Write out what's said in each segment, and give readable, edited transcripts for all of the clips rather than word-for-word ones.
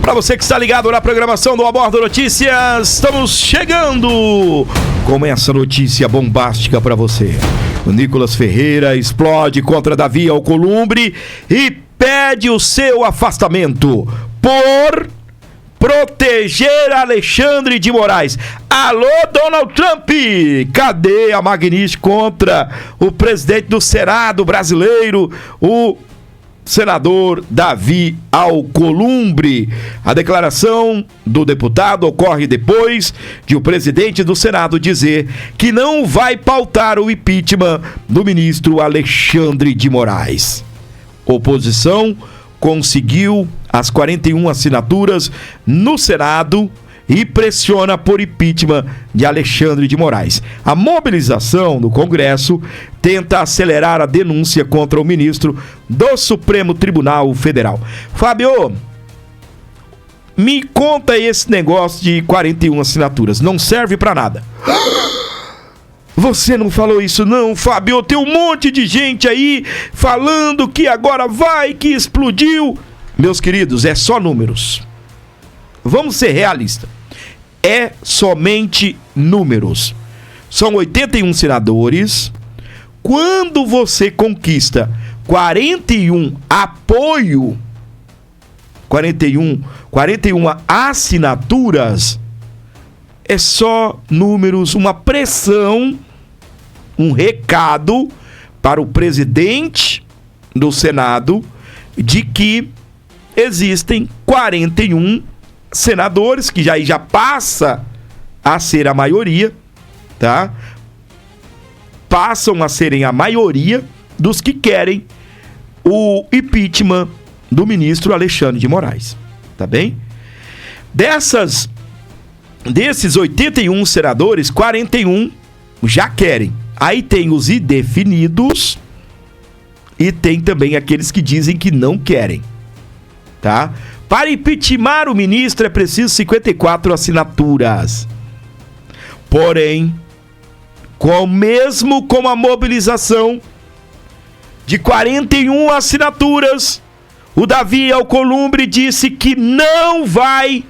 Para você que está ligado na programação do Abordo Notícias, estamos chegando com essa notícia bombástica para você. O Nicolas Ferreira explode contra Davi Alcolumbre e pede o seu afastamento por proteger Alexandre de Moraes. Alô, Donald Trump! Cadê a Magnífica contra o presidente do Senado brasileiro, o senador Davi Alcolumbre? A declaração do deputado ocorre depois de o presidente do Senado dizer que não vai pautar o impeachment do ministro Alexandre de Moraes. Oposição conseguiu as 41 assinaturas no Senado e pressiona por impeachment de Alexandre de Moraes. A mobilização no Congresso tenta acelerar a denúncia contra o ministro do Supremo Tribunal Federal. Fábio, me conta esse negócio de 41 assinaturas. Não serve pra nada. Você não falou isso não, Fábio. Tem um monte de gente aí falando que agora vai, que explodiu. Meus queridos, é só números. Vamos ser realistas. É somente números. São 81 senadores. Quando você conquista 41 apoio, 41 assinaturas, é só números, uma pressão, um recado para o presidente do Senado de que existem 41 senadores, que já passa a ser a maioria, tá? Passam a serem a maioria dos que querem o impeachment do ministro Alexandre de Moraes, tá bem? Desses 81 senadores, 41 já querem. Aí tem os indefinidos e tem também aqueles que dizem que não querem, tá? Para impeachment o ministro é preciso 54 assinaturas. Porém, mesmo com a mobilização de 41 assinaturas, o Davi Alcolumbre disse que não vai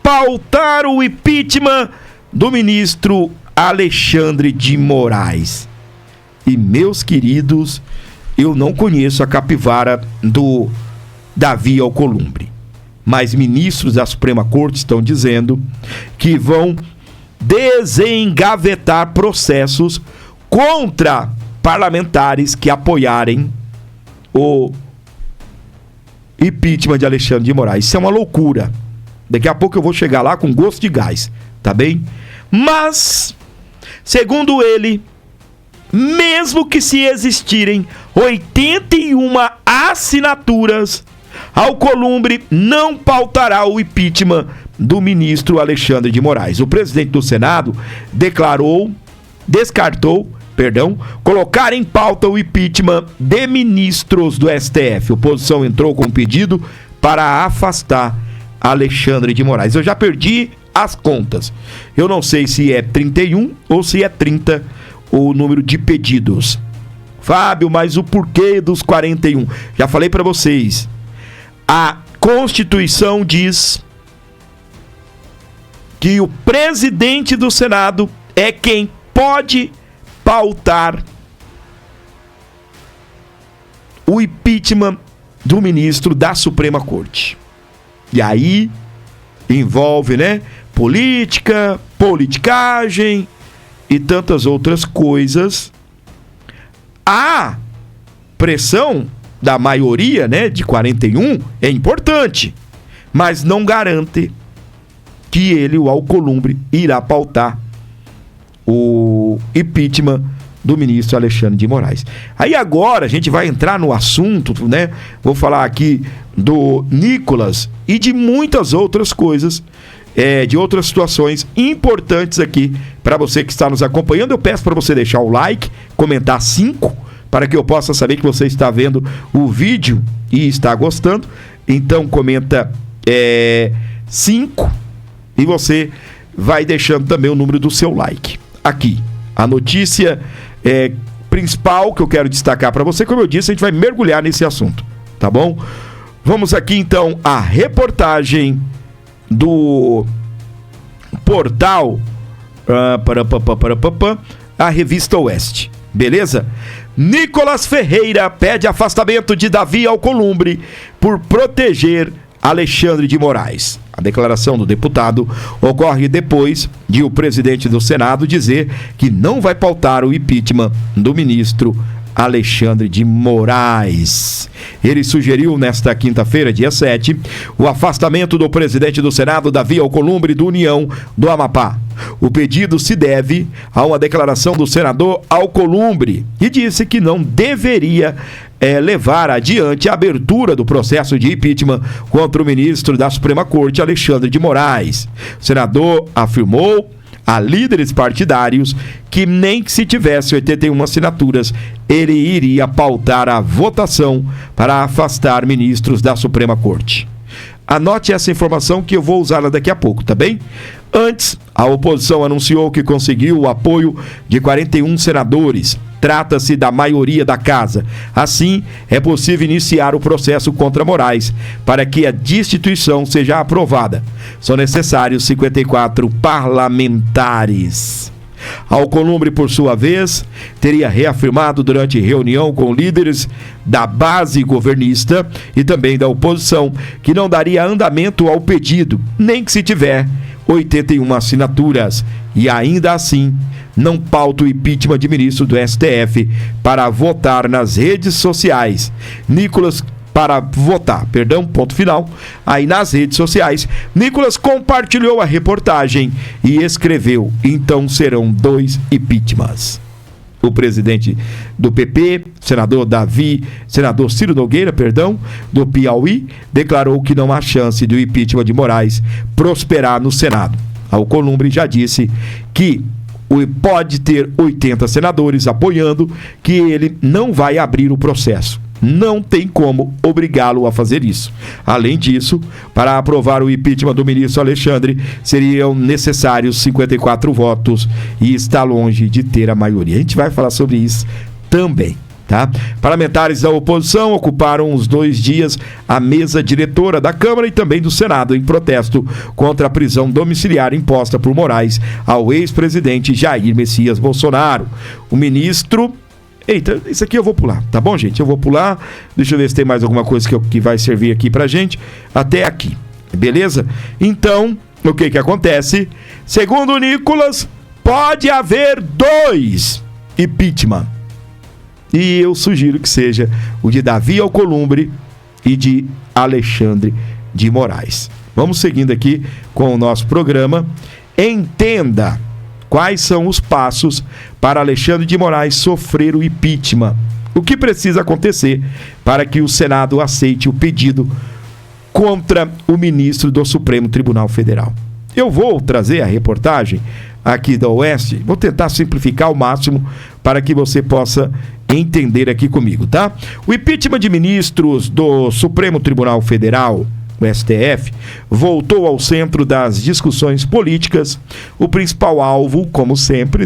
pautar o impeachment do ministro Alexandre de Moraes. E, meus queridos, eu não conheço a capivara do Davi Alcolumbre, mas ministros da Suprema Corte estão dizendo que vão desengavetar processos contra parlamentares que apoiarem o impeachment de Alexandre de Moraes. Isso é uma loucura. Daqui a pouco eu vou chegar lá com gosto de gás, tá bem? Mas, segundo ele, mesmo que se existirem 81 assinaturas, Alcolumbre não pautará o impeachment do ministro Alexandre de Moraes. O presidente do Senado descartou colocar em pauta o impeachment de ministros do STF. A oposição entrou com um pedido para afastar Alexandre de Moraes. Eu já perdi as contas. Eu não sei se é 31 ou se é 30 o número de pedidos. Fábio, mas o porquê dos 41? Já falei para vocês. A Constituição diz que o presidente do Senado é quem pode pautar o impeachment do ministro da Suprema Corte. E aí envolve, política, politicagem e tantas outras coisas. A pressão da maioria, de 41, é importante, mas não garante que ele, o Alcolumbre, irá pautar o impeachment do ministro Alexandre de Moraes. Aí agora a gente vai entrar no assunto, Vou falar aqui do Nicolas e de muitas outras coisas, de outras situações importantes aqui para você que está nos acompanhando. Eu peço para você deixar o like, comentar 5, para que eu possa saber que você está vendo o vídeo e está gostando. Então comenta 5 e você vai deixando também o número do seu like. Aqui, a notícia principal que eu quero destacar para você, como eu disse, a gente vai mergulhar nesse assunto, tá bom? Vamos aqui então à reportagem do portal a Revista Oeste, beleza? Nicolas Ferreira pede afastamento de Davi Alcolumbre por proteger Alexandre de Moraes. A declaração do deputado ocorre depois de o presidente do Senado dizer que não vai pautar o impeachment do ministro Alexandre de Moraes. Ele sugeriu nesta quinta-feira, dia 7, o afastamento do presidente do Senado, Davi Alcolumbre, do União do Amapá. O pedido se deve a uma declaração do senador Alcolumbre, que disse que não deveria levar adiante a abertura do processo de impeachment contra o ministro da Suprema Corte, Alexandre de Moraes. O senador afirmou a líderes partidários que nem que se tivesse 81 assinaturas, ele iria pautar a votação para afastar ministros da Suprema Corte. Anote essa informação que eu vou usá-la daqui a pouco, tá bem? Antes, a oposição anunciou que conseguiu o apoio de 41 senadores. Trata-se da maioria da casa. Assim, é possível iniciar o processo contra Moraes para que a destituição seja aprovada. São necessários 54 parlamentares. Alcolumbre, por sua vez, teria reafirmado durante reunião com líderes da base governista e também da oposição que não daria andamento ao pedido, nem que se tiver 81 assinaturas, e ainda assim não pauta o impeachment de ministro do STF para votar nas redes sociais. Ponto final. Aí nas redes sociais, Nicolas compartilhou a reportagem e escreveu: então serão 2 impeachments. O presidente do PP, senador Ciro Nogueira, do Piauí, declarou que não há chance do impeachment de Moraes prosperar no Senado. Alcolumbre já disse que pode ter 80 senadores apoiando, que ele não vai abrir o processo. Não tem como obrigá-lo a fazer isso. Além disso, para aprovar o impeachment do ministro Alexandre, seriam necessários 54 votos e está longe de ter a maioria. A gente vai falar sobre isso também, tá? Parlamentares da oposição ocuparam os 2 dias a mesa diretora da Câmara e também do Senado em protesto contra a prisão domiciliar imposta por Moraes ao ex-presidente Jair Messias Bolsonaro. O ministro... Eita, isso aqui eu vou pular, tá bom, gente? Eu vou pular, deixa eu ver se tem mais alguma coisa que vai servir aqui pra gente, até aqui, beleza? Então, o que acontece? Segundo o Nicolas, pode haver 2 impeachment. E eu sugiro que seja o de Davi Alcolumbre e de Alexandre de Moraes. Vamos seguindo aqui com o nosso programa. Entenda quais são os passos para Alexandre de Moraes sofrer o impeachment. O que precisa acontecer para que o Senado aceite o pedido contra o ministro do Supremo Tribunal Federal. Eu vou trazer a reportagem aqui da Oeste, vou tentar simplificar ao máximo para que você possa entender aqui comigo, tá? O impeachment de ministros do Supremo Tribunal Federal, o STF, voltou ao centro das discussões políticas. O principal alvo, como sempre,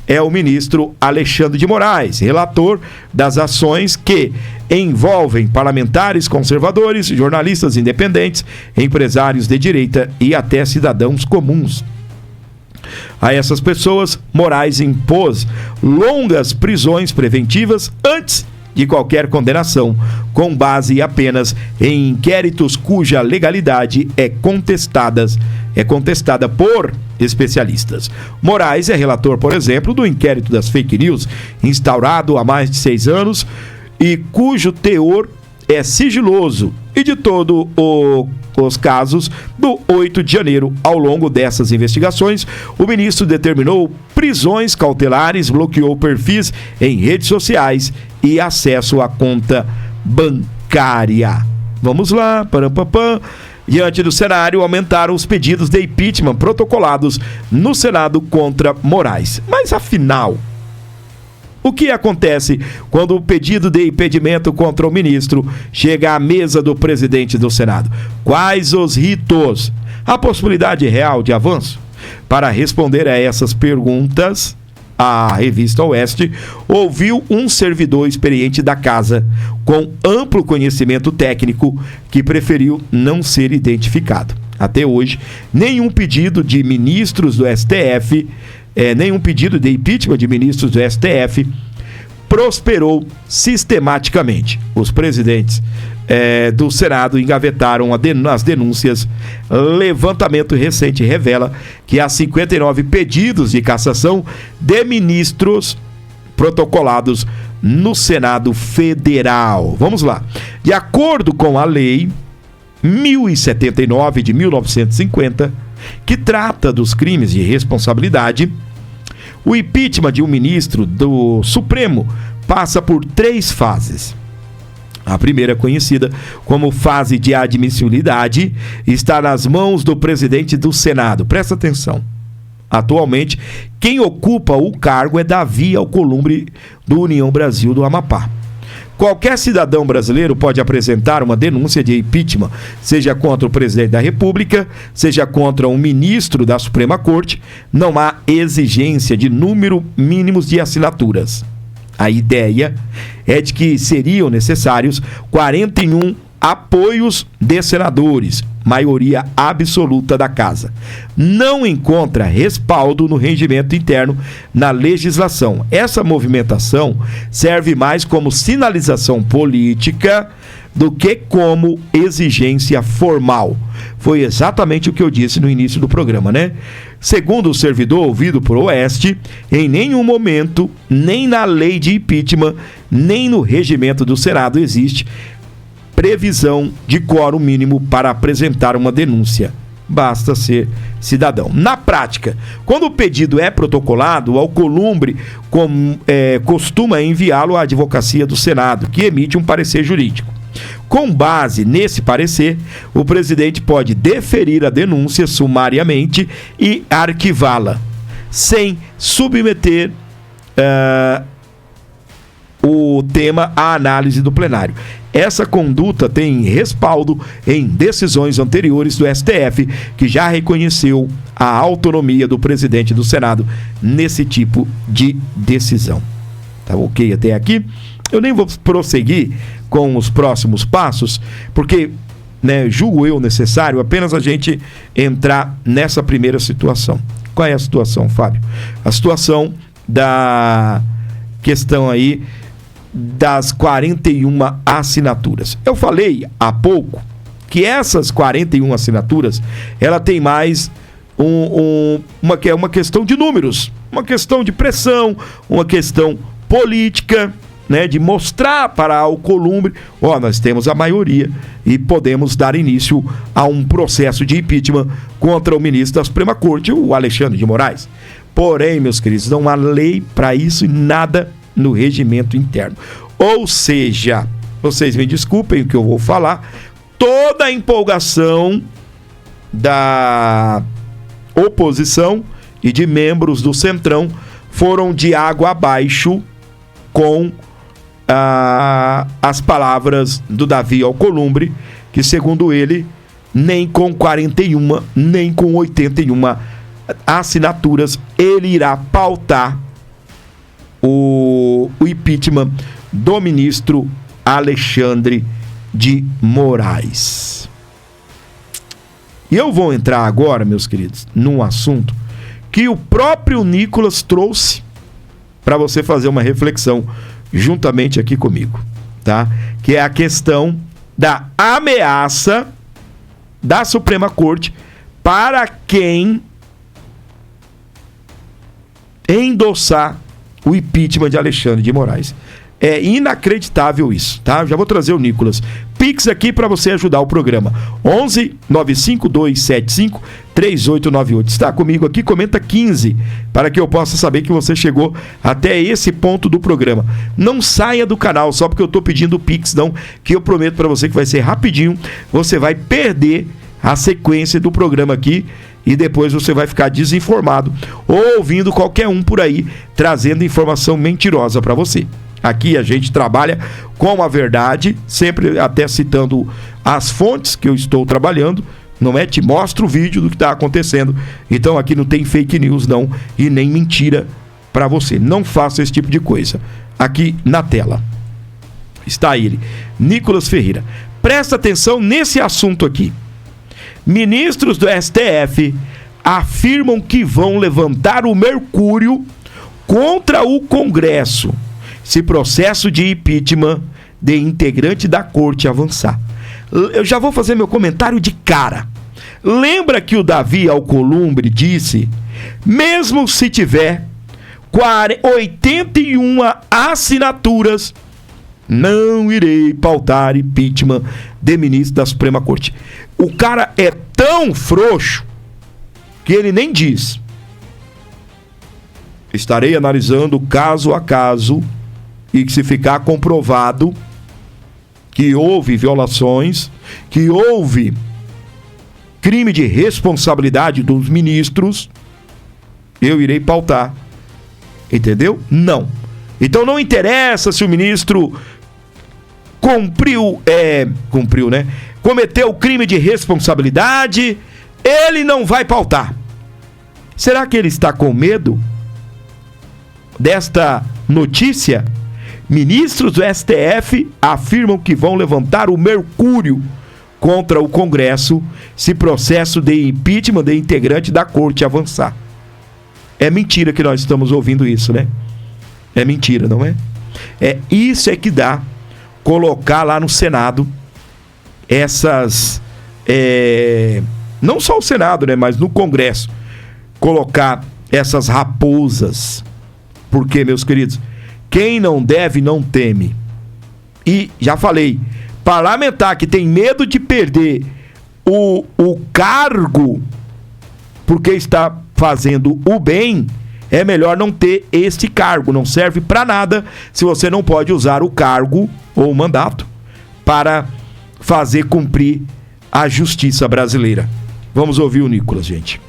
é o ministro Alexandre de Moraes, relator das ações que envolvem parlamentares conservadores, jornalistas independentes, empresários de direita e até cidadãos comuns. A essas pessoas, Moraes impôs longas prisões preventivas antes de qualquer condenação, com base apenas em inquéritos cuja legalidade é contestada por especialistas. Moraes é relator, por exemplo, do inquérito das fake news, instaurado há mais de 6 anos e cujo teor é sigiloso, e de todos os casos do 8 de janeiro. Ao longo dessas investigações, o ministro determinou prisões cautelares, bloqueou perfis em redes sociais e acesso à conta bancária. Vamos lá, Diante do cenário, aumentaram os pedidos de impeachment protocolados no Senado contra Moraes. Mas afinal, o que acontece quando o pedido de impedimento contra o ministro chega à mesa do presidente do Senado? Quais os ritos? A possibilidade real de avanço? Para responder a essas perguntas, a revista Oeste, ouviu um servidor experiente da casa com amplo conhecimento técnico que preferiu não ser identificado. Até hoje, nenhum pedido de ministros do STF, nenhum pedido de impeachment de ministros do STF prosperou sistematicamente. Os presidentes do Senado engavetaram as denúncias. Levantamento recente revela que há 59 pedidos de cassação de ministros protocolados no Senado Federal. Vamos lá. De acordo com a lei 1079 de 1950, que trata dos crimes de responsabilidade, o impeachment de um ministro do Supremo passa por 3 fases. A primeira, conhecida como fase de admissibilidade, está nas mãos do presidente do Senado. Presta atenção. Atualmente, quem ocupa o cargo é Davi Alcolumbre, do União Brasil do Amapá. Qualquer cidadão brasileiro pode apresentar uma denúncia de impeachment, seja contra o presidente da República, seja contra um ministro da Suprema Corte. Não há exigência de número mínimo de assinaturas. A ideia é de que seriam necessários 41 apoios de senadores, maioria absoluta da casa. Não encontra respaldo no regimento interno na legislação. Essa movimentação serve mais como sinalização política do que como exigência formal. Foi exatamente o que eu disse no início do programa, né? Segundo o servidor ouvido por Oeste, em nenhum momento, nem na lei de impeachment, nem no regimento do Senado existe previsão de quórum mínimo para apresentar uma denúncia. Basta ser cidadão. Na prática, quando o pedido é protocolado, o Alcolumbre costuma enviá-lo à advocacia do Senado, que emite um parecer jurídico. Com base nesse parecer, o presidente pode deferir a denúncia sumariamente e arquivá-la, sem submeter o tema à análise do plenário. Essa conduta tem respaldo em decisões anteriores do STF, que já reconheceu a autonomia do presidente do Senado nesse tipo de decisão. Tá ok até aqui? Eu nem vou prosseguir com os próximos passos, porque, julgo eu necessário apenas a gente entrar nessa primeira situação. Qual é a situação, Fábio? A situação da questão aí das 41 assinaturas. Eu falei há pouco que essas 41 assinaturas, ela tem mais uma questão de números, uma questão de pressão, uma questão política, de mostrar para Alcolumbre, nós temos a maioria e podemos dar início a um processo de impeachment contra o ministro da Suprema Corte, o Alexandre de Moraes. Porém, meus queridos, não há lei para isso e nada no regimento interno. Ou seja, vocês me desculpem o que eu vou falar, toda a empolgação da oposição e de membros do Centrão foram de água abaixo com as palavras do Davi Alcolumbre, que segundo ele, nem com 41, nem com 81 assinaturas, ele irá pautar o impeachment do ministro Alexandre de Moraes. E eu vou entrar agora, meus queridos, num assunto que o próprio Nicolas trouxe para você fazer uma reflexão juntamente aqui comigo, tá? Que é a questão da ameaça da Suprema Corte para quem endossar o impeachment de Alexandre de Moraes. É inacreditável isso, tá? Já vou trazer o Nicolas. Pix aqui para você ajudar o programa. 11 95275 3898. Está comigo aqui, comenta 15, para que eu possa saber que você chegou até esse ponto do programa. Não saia do canal só porque eu estou pedindo o Pix, não, que eu prometo para você que vai ser rapidinho. Você vai perder a sequência do programa aqui e depois você vai ficar desinformado ou ouvindo qualquer um por aí trazendo informação mentirosa para você. Aqui a gente trabalha com a verdade, sempre até citando as fontes que eu estou trabalhando, não é? Te mostro o vídeo do que está acontecendo. Então aqui não tem fake news não, e nem mentira para você. Não faça esse tipo de coisa. Aqui na tela está ele, Nicolas Ferreira. Presta atenção nesse assunto aqui. Ministros do STF afirmam que vão levantar o mercúrio contra o Congresso se processo de impeachment de integrante da corte avançar. Eu já vou fazer meu comentário de cara. Lembra que o Davi Alcolumbre disse, mesmo se tiver 81 assinaturas, não irei pautar impeachment de ministro da Suprema Corte. O cara é tão frouxo que ele nem diz. Estarei analisando caso a caso e que se ficar comprovado que houve violações, que houve crime de responsabilidade dos ministros, eu irei pautar. Entendeu? Não. Então não interessa se o ministro cometeu crime de responsabilidade, ele não vai pautar. Será que ele está com medo desta notícia? Ministros do STF afirmam que vão levantar o mercúrio contra o Congresso se processo de impeachment de integrante da corte avançar. É mentira que nós estamos ouvindo isso, né? É mentira, não é? Isso é que dá colocar lá no Senado essas... não só o Senado, né? Mas no Congresso. Colocar essas raposas. Porque, meus queridos, quem não deve, não teme. E, já falei, parlamentar que tem medo de perder o cargo porque está fazendo o bem, é melhor não ter este cargo. Não serve para nada se você não pode usar o cargo ou o mandato para fazer cumprir a justiça brasileira. Vamos ouvir o Nicolas, gente.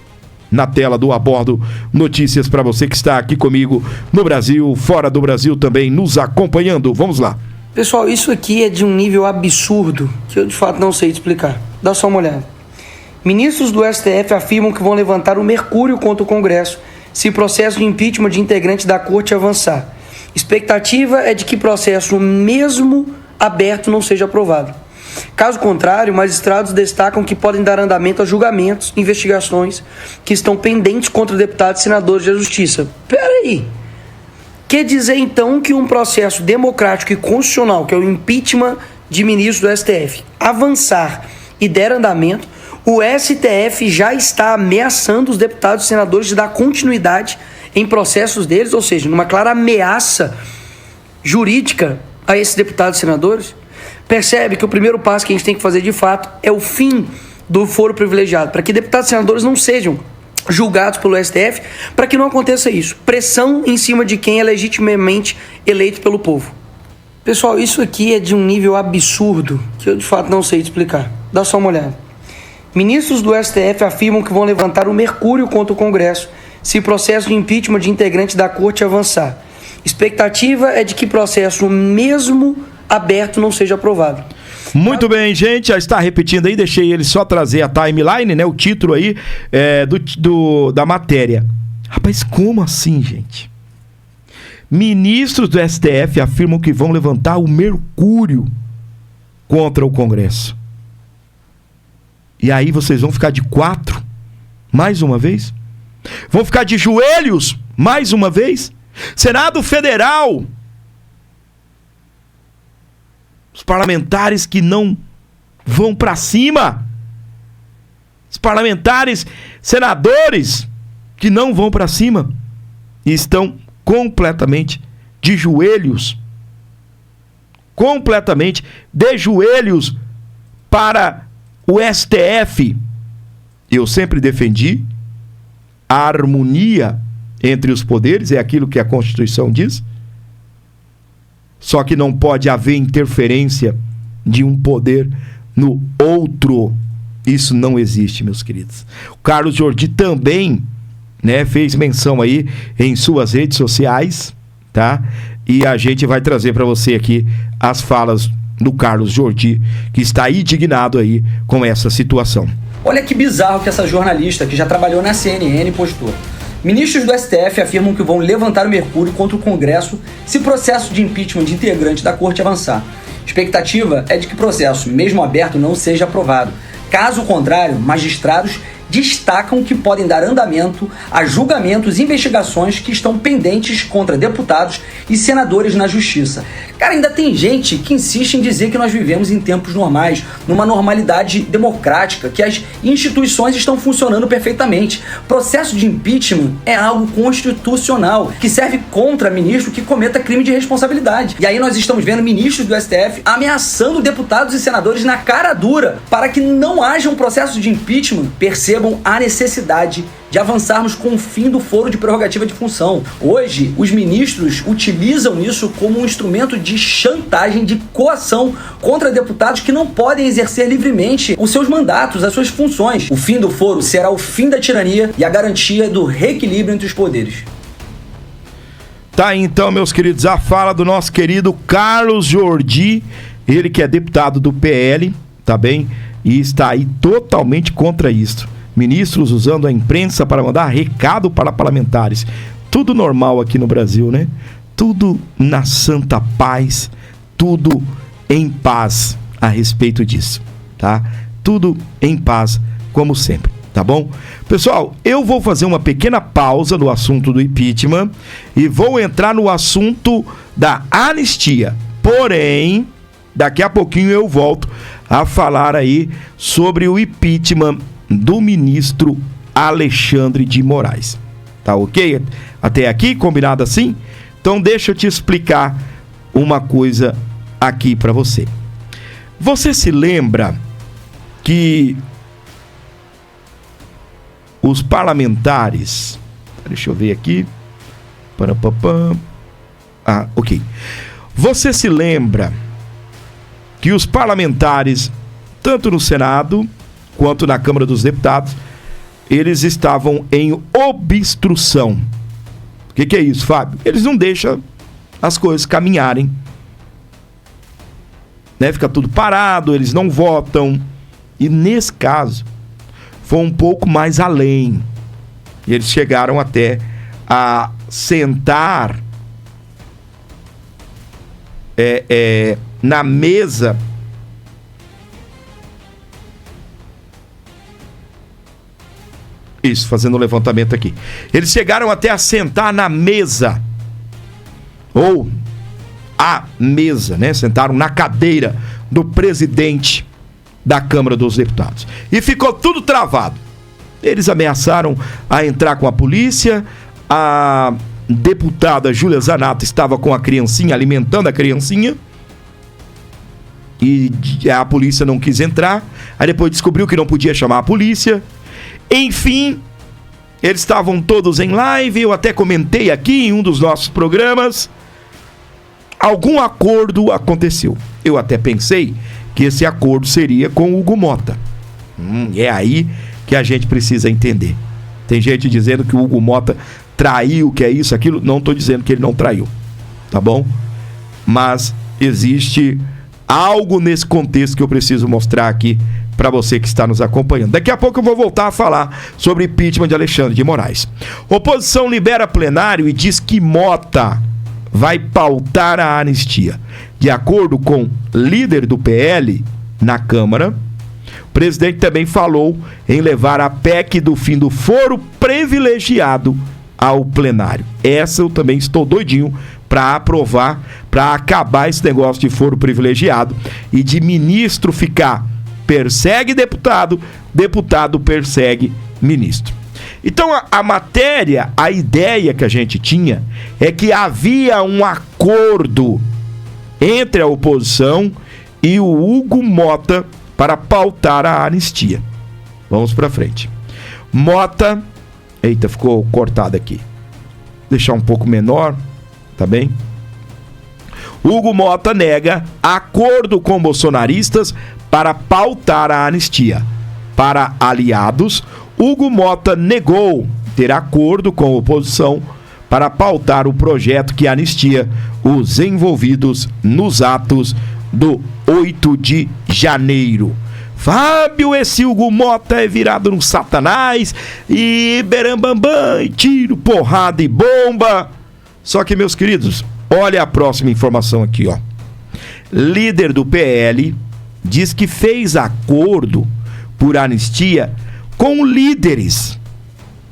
Na tela do Abordo Notícias para você que está aqui comigo no Brasil, fora do Brasil também nos acompanhando. Vamos lá. Pessoal, isso aqui é de um nível absurdo que eu de fato não sei explicar. Dá só uma olhada. Ministros do STF afirmam que vão levantar o mercúrio contra o Congresso se processo de impeachment de integrante da corte avançar. Expectativa é de que processo mesmo aberto não seja aprovado. Caso contrário, magistrados destacam que podem dar andamento a julgamentos, investigações que estão pendentes contra deputados e senadores da Justiça. Peraí. Quer dizer então que um processo democrático e constitucional, que é o impeachment de ministros do STF, avançar e der andamento, o STF já está ameaçando os deputados e senadores de dar continuidade em processos deles, ou seja, numa clara ameaça jurídica a esses deputados e senadores? Percebe que o primeiro passo que a gente tem que fazer de fato é o fim do foro privilegiado, para que deputados e senadores não sejam julgados pelo STF, para que não aconteça isso. Pressão em cima de quem é legitimamente eleito pelo povo. Pessoal, isso aqui é de um nível absurdo que eu de fato não sei explicar. Dá só uma olhada. Ministros do STF afirmam que vão levantar o mercúrio contra o Congresso se processo de impeachment de integrante da corte avançar. Expectativa é de que processo mesmo aberto não seja aprovado. Muito bem, gente, já está repetindo aí, deixei ele só trazer a timeline, né, o título aí da matéria. Rapaz, como assim, gente? Ministros do STF afirmam que vão levantar o mercúrio contra o Congresso. E aí vocês vão ficar de 4 mais uma vez? Vão ficar de joelhos mais uma vez? Senado Federal, os parlamentares que não vão para cima, os parlamentares, senadores que não vão para cima, e estão completamente de joelhos, completamente de joelhos para o STF. Eu sempre defendi a harmonia entre os poderes, é aquilo que a Constituição diz. Só que não pode haver interferência de um poder no outro. Isso não existe, meus queridos. O Carlos Jordi também, né, fez menção aí em suas redes sociais, tá? E a gente vai trazer para você aqui as falas do Carlos Jordi, que está indignado aí com essa situação. Olha que bizarro que essa jornalista, que já trabalhou na CNN, postou. Ministros do STF afirmam que vão levantar o mercúrio contra o Congresso se o processo de impeachment de integrante da corte avançar. Expectativa é de que o processo, mesmo aberto, não seja aprovado. Caso contrário, magistrados destacam que podem dar andamento a julgamentos e investigações que estão pendentes contra deputados e senadores na justiça. Cara, ainda tem gente que insiste em dizer que nós vivemos em tempos normais, numa normalidade democrática, que as instituições estão funcionando perfeitamente. Processo de impeachment é algo constitucional, que serve contra ministro que cometa crime de responsabilidade. E aí nós estamos vendo ministros do STF ameaçando deputados e senadores na cara dura para que não haja um processo de impeachment. Percebam a necessidade de avançarmos com o fim do foro de prerrogativa de função. Hoje, os ministros utilizam isso como um instrumento de chantagem, de coação contra deputados que não podem exercer livremente os seus mandatos, as suas funções. O fim do foro será o fim da tirania e a garantia do reequilíbrio entre os poderes. Tá aí então, meus queridos, a fala do nosso querido Carlos Jordi, ele que é deputado do PL, tá bem? E está aí totalmente contra isso. Ministros usando a imprensa para mandar recado para parlamentares. Tudo normal aqui no Brasil, né? Tudo na santa paz, tudo em paz a respeito disso, tá? Tudo em paz, como sempre, tá bom? Pessoal, eu vou fazer uma pequena pausa no assunto do impeachment e vou entrar no assunto da anistia. Porém, daqui a pouquinho eu volto a falar aí sobre o impeachment do ministro Alexandre de Moraes. Tá ok? Até aqui, combinado assim? Então deixa eu te explicar uma coisa aqui para você. Você se lembra que os parlamentares... Deixa eu ver aqui. Ok. Você se lembra que os parlamentares, tanto no Senado quanto na Câmara dos Deputados, eles estavam em obstrução. O que é isso, Fábio? Eles não deixam as coisas caminharem, né? Fica tudo parado, eles não votam. E nesse caso, foi um pouco mais além. E eles chegaram até a sentar na mesa isso, fazendo o levantamento aqui. Eles chegaram até a sentar na mesa, ou a mesa, né? Sentaram na cadeira do presidente da Câmara dos Deputados. E ficou tudo travado. Eles ameaçaram a entrar com a polícia. A deputada Júlia Zanato estava com a criancinha, alimentando a criancinha. E a polícia não quis entrar. Aí depois descobriu que não podia chamar a polícia. Enfim, eles estavam todos em live. Eu até comentei aqui em um dos nossos programas. Algum acordo aconteceu. Eu até pensei que esse acordo seria com o Hugo Mota. É aí que a gente precisa entender. Tem gente dizendo que o Hugo Mota traiu, que é isso, aquilo. Não estou dizendo que ele não traiu, tá bom? Mas existe algo nesse contexto que eu preciso mostrar aqui para você que está nos acompanhando. Daqui a pouco eu vou voltar a falar sobre impeachment de Alexandre de Moraes. Oposição libera plenário e diz que Mota vai pautar a anistia. De acordo com líder do PL na Câmara, o presidente também falou em levar a PEC do fim do foro privilegiado ao plenário. Essa eu também estou doidinho para aprovar, para acabar esse negócio de foro privilegiado e de ministro ficar persegue deputado, deputado persegue ministro. Então a matéria, a ideia que a gente tinha é que havia um acordo entre a oposição e o Hugo Mota para pautar a anistia. Vamos para frente. Mota, eita, ficou cortado aqui. Deixar um pouco menor, tá bem? Hugo Mota nega acordo com bolsonaristas para pautar a anistia. Para aliados, Hugo Mota negou ter acordo com a oposição para pautar o projeto que anistia os envolvidos nos atos do 8 de janeiro. Fábio, esse Hugo Mota é virado no satanás, e berambambam, e tiro, porrada e bomba. Só que, meus queridos, olha a próxima informação aqui, ó. Líder do PL diz que fez acordo por anistia com líderes,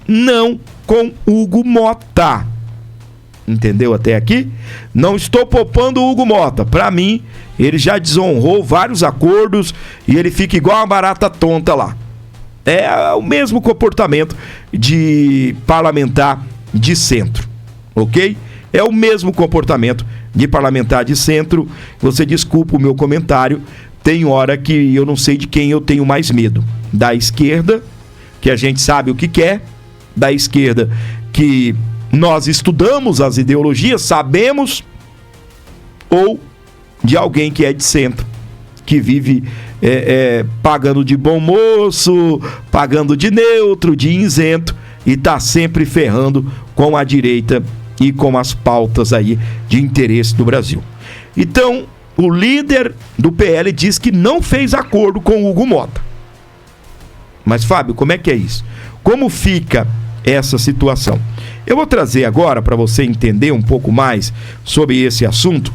não com Hugo Mota. Entendeu até aqui? Não estou poupando o Hugo Mota. Para mim, ele já desonrou vários acordos e ele fica igual uma barata tonta lá. É o mesmo comportamento de parlamentar de centro, ok? É o mesmo comportamento de parlamentar de centro. Você desculpa o meu comentário. Tem hora que eu não sei de quem eu tenho mais medo. Da esquerda, que a gente sabe o que quer. Da esquerda, que nós estudamos as ideologias, sabemos. Ou de alguém que é de centro, que vive pagando de bom moço, pagando de neutro, de isento, e está sempre ferrando com a direita e com as pautas aí de interesse do Brasil. Então, o líder do PL diz que não fez acordo com o Hugo Mota. Mas, Fábio, como é que é isso? Como fica essa situação? Eu vou trazer agora, para você entender um pouco mais sobre esse assunto,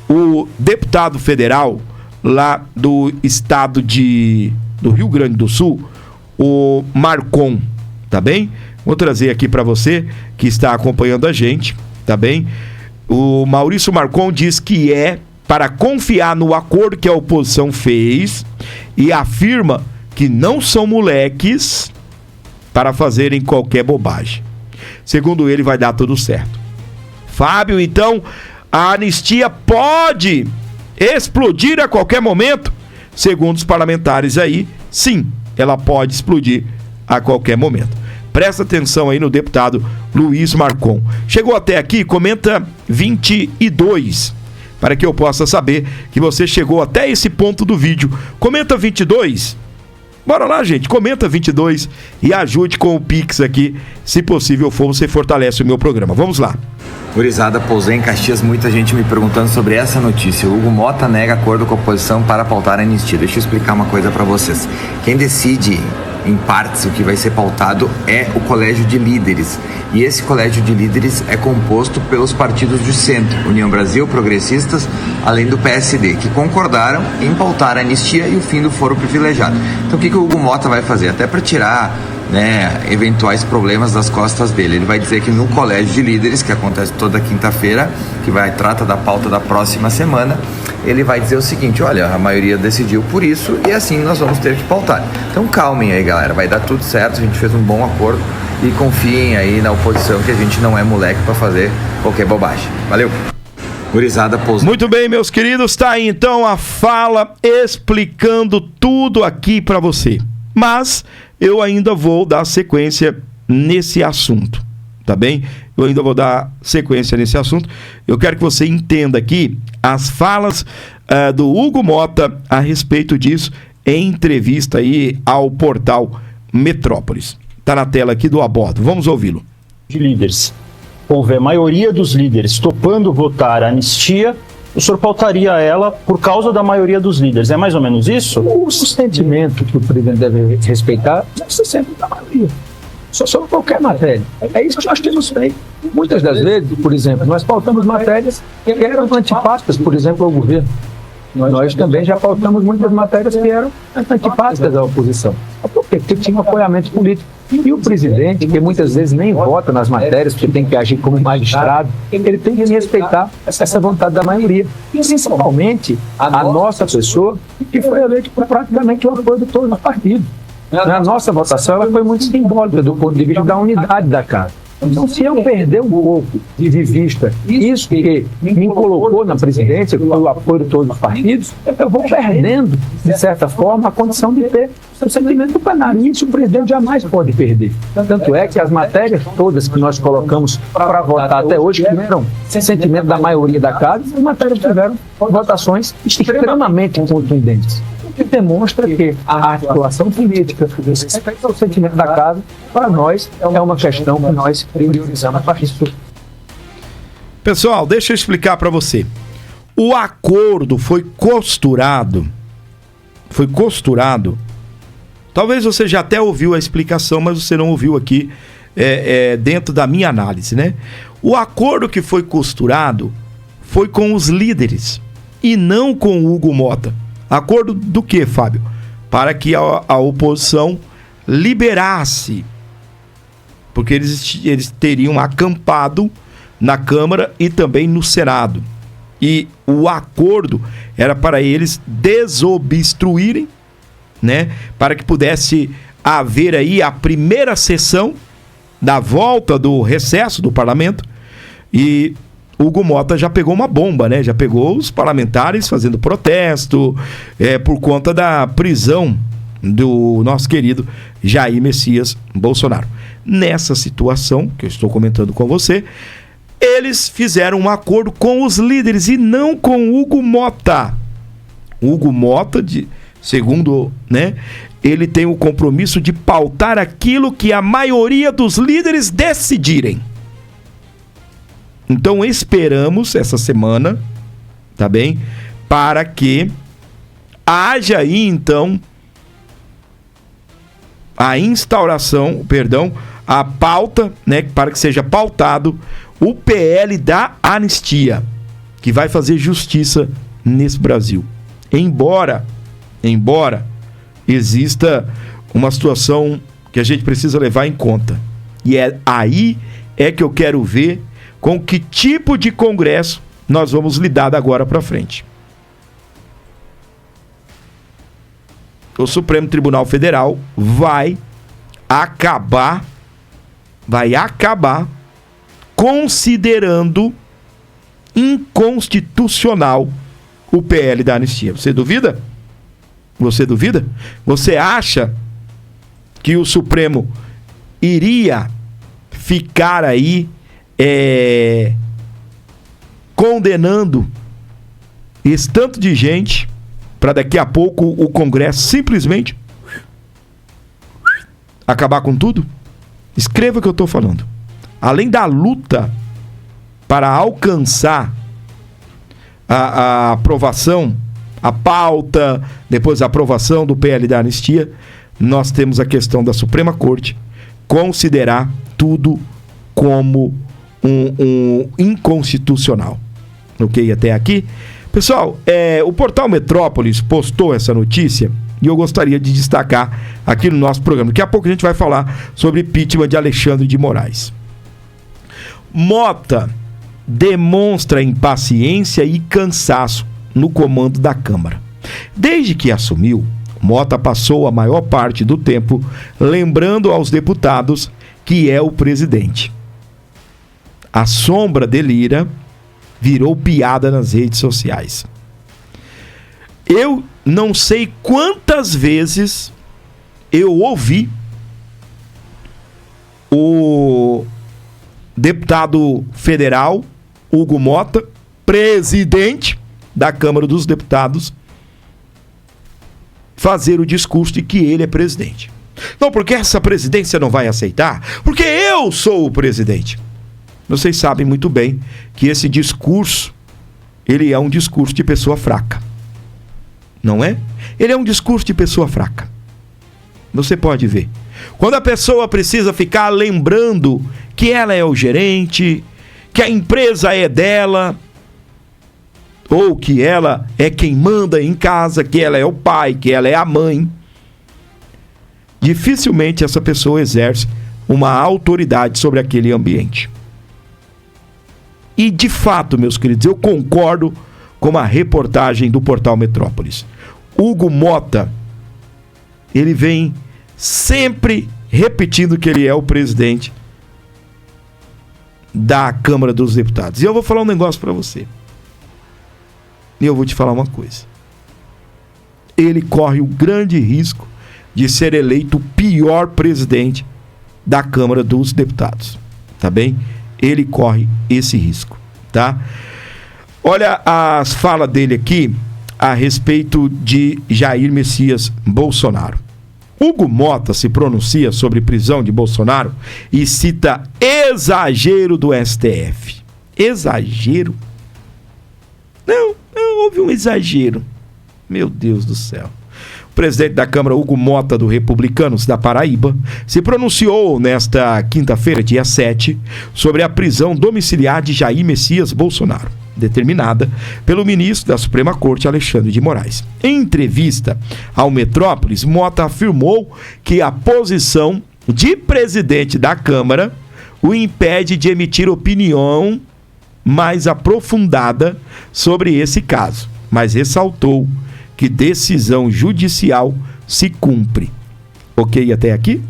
o deputado federal lá do estado do Rio Grande do Sul, o Marcon, tá bem? Vou trazer aqui para você que está acompanhando a gente, tá bem? O Maurício Marcon diz que é para confiar no acordo que a oposição fez e afirma que não são moleques para fazerem qualquer bobagem. Segundo ele, vai dar tudo certo. Fábio, então, a anistia pode explodir a qualquer momento? Segundo os parlamentares aí, sim, ela pode explodir a qualquer momento. Presta atenção aí no deputado Luiz Marcon. Chegou até aqui? Comenta 22, para que eu possa saber que você chegou até esse ponto do vídeo. Comenta 22. Bora lá, gente, comenta 22 e ajude com o Pix aqui. Se possível for, você fortalece o meu programa. Vamos lá. Gurizada, pousei em Caxias, muita gente me perguntando sobre essa notícia. O Hugo Mota nega acordo com a oposição para pautar a anistia. Deixa eu explicar uma coisa para vocês. Quem decide em partes o que vai ser pautado é o Colégio de Líderes. E esse Colégio de Líderes é composto pelos partidos de centro, União Brasil, Progressistas, além do PSD, que concordaram em pautar a anistia e o fim do foro privilegiado. Então o que o Hugo Mota vai fazer? Até para tirar eventuais problemas das costas dele. Ele vai dizer que no Colégio de Líderes, que acontece toda quinta-feira, que trata da pauta da próxima semana, ele vai dizer o seguinte: olha, a maioria decidiu por isso e assim nós vamos ter que pautar. Então calmem aí, galera, vai dar tudo certo, a gente fez um bom acordo e confiem aí na oposição que a gente não é moleque para fazer qualquer bobagem. Valeu! Gurizada, muito bem, meus queridos, tá aí então a fala explicando tudo aqui para você. Mas eu ainda vou dar sequência nesse assunto, tá bem? Eu ainda vou dar sequência nesse assunto. Eu quero que você entenda aqui as falas do Hugo Mota a respeito disso em entrevista aí ao portal Metrópolis. Tá na tela aqui do Abordo. Vamos ouvi-lo. De líderes. Houver maioria dos líderes topando votar a anistia, o senhor pautaria ela por causa da maioria dos líderes. É mais ou menos isso? O sentimento que o presidente deve respeitar deve ser sempre da maioria. Sobre qualquer matéria. É isso que nós temos feito. Muitas das vezes, por exemplo, nós pautamos matérias que eram antipáticas, por exemplo, ao governo. Nós também já pautamos muitas matérias que eram antipáticas à oposição. Por quê? Porque tinha um apoiamento político. E o presidente, que muitas vezes nem vota nas matérias, porque tem que agir como magistrado, ele tem que respeitar essa vontade da maioria. E principalmente a nossa pessoa, que foi eleita por praticamente o apoio de todos os partidos. Na nossa votação, ela foi muito simbólica do ponto de vista da unidade da casa. Então, se eu perder um pouco de vista isso que me colocou na presidência, com o apoio de todos os partidos, eu vou perdendo, de certa forma, a condição de ter o sentimento do plenário. Isso o presidente jamais pode perder. Tanto é que as matérias todas que nós colocamos para votar até hoje, que eram sentimento da maioria da casa, as matérias tiveram votações extremamente contundentes. Que demonstra que a articulação política, o respeito ao sentimento da casa, para nós é uma questão que nós priorizamos para isso. Pessoal, deixa eu explicar para você. O acordo foi costurado foi costurado. Talvez você já até ouviu a explicação, mas você não ouviu aqui dentro da minha análise, né? O acordo que foi costurado foi com os líderes e não com o Hugo Mota. Acordo do quê, Fábio? Para que a oposição liberasse, porque eles teriam acampado na Câmara e também no Senado. E o acordo era para eles desobstruírem, né? Para que pudesse haver aí a primeira sessão da volta do recesso do parlamento. E Hugo Mota já pegou uma bomba, né? Já pegou os parlamentares fazendo protesto por conta da prisão do nosso querido Jair Messias Bolsonaro. Nessa situação que eu estou comentando com você, eles fizeram um acordo com os líderes e não com Hugo Mota. Hugo Mota, segundo, né, ele tem o compromisso de pautar aquilo que a maioria dos líderes decidirem. Então esperamos essa semana, tá bem? Para que haja aí então a pauta, né, para que seja pautado o PL da anistia, que vai fazer justiça nesse Brasil. Embora exista uma situação que a gente precisa levar em conta. E aí que eu quero ver com que tipo de Congresso nós vamos lidar da agora para frente. O Supremo Tribunal Federal vai acabar considerando inconstitucional o PL da anistia. Você duvida? Você duvida? Você acha que o Supremo iria ficar aí condenando esse tanto de gente para daqui a pouco o Congresso simplesmente acabar com tudo? Escreva o que eu estou falando. Além da luta para alcançar a aprovação, a pauta, depois a aprovação do PL da anistia, nós temos a questão da Suprema Corte considerar tudo como um inconstitucional. Ok? Até aqui. Pessoal, o portal Metrópolis postou essa notícia e eu gostaria de destacar aqui no nosso programa. Daqui a pouco a gente vai falar sobre impeachment de Alexandre de Moraes. Mota demonstra impaciência e cansaço no comando da Câmara. Desde que assumiu, Mota passou a maior parte do tempo lembrando aos deputados que é o presidente. A sombra de Lira virou piada nas redes sociais. Eu não sei quantas vezes eu ouvi o deputado federal Hugo Mota, presidente da Câmara dos Deputados, fazer o discurso de que ele é presidente. Não, porque essa presidência não vai aceitar, porque eu sou o presidente. Vocês sabem muito bem que esse discurso, ele é um discurso de pessoa fraca. Não é? Ele é um discurso de pessoa fraca. Você pode ver. Quando a pessoa precisa ficar lembrando que ela é o gerente, que a empresa é dela, ou que ela é quem manda em casa, que ela é o pai, que ela é a mãe, dificilmente essa pessoa exerce uma autoridade sobre aquele ambiente. E de fato, meus queridos, eu concordo com a reportagem do portal Metrópolis. Hugo Mota, ele vem sempre repetindo que ele é o presidente da Câmara dos Deputados. E eu vou falar um negócio para você. E eu vou te falar uma coisa. Ele corre o grande risco de ser eleito o pior presidente da Câmara dos Deputados. Tá bem? Ele corre esse risco, tá? Olha as falas dele aqui a respeito de Jair Messias Bolsonaro. Hugo Mota se pronuncia sobre prisão de Bolsonaro e cita exagero do STF. Exagero? Não houve um exagero. Meu Deus do céu. presidente da Câmara, Hugo Mota, do Republicanos da Paraíba, se pronunciou nesta quinta-feira, dia 7, sobre a prisão domiciliar de Jair Messias Bolsonaro, determinada pelo ministro da Suprema Corte, Alexandre de Moraes. Em entrevista ao Metrópolis, Mota afirmou que a posição de presidente da Câmara o impede de emitir opinião mais aprofundada sobre esse caso, mas ressaltou que decisão judicial se cumpre. Ok até aqui?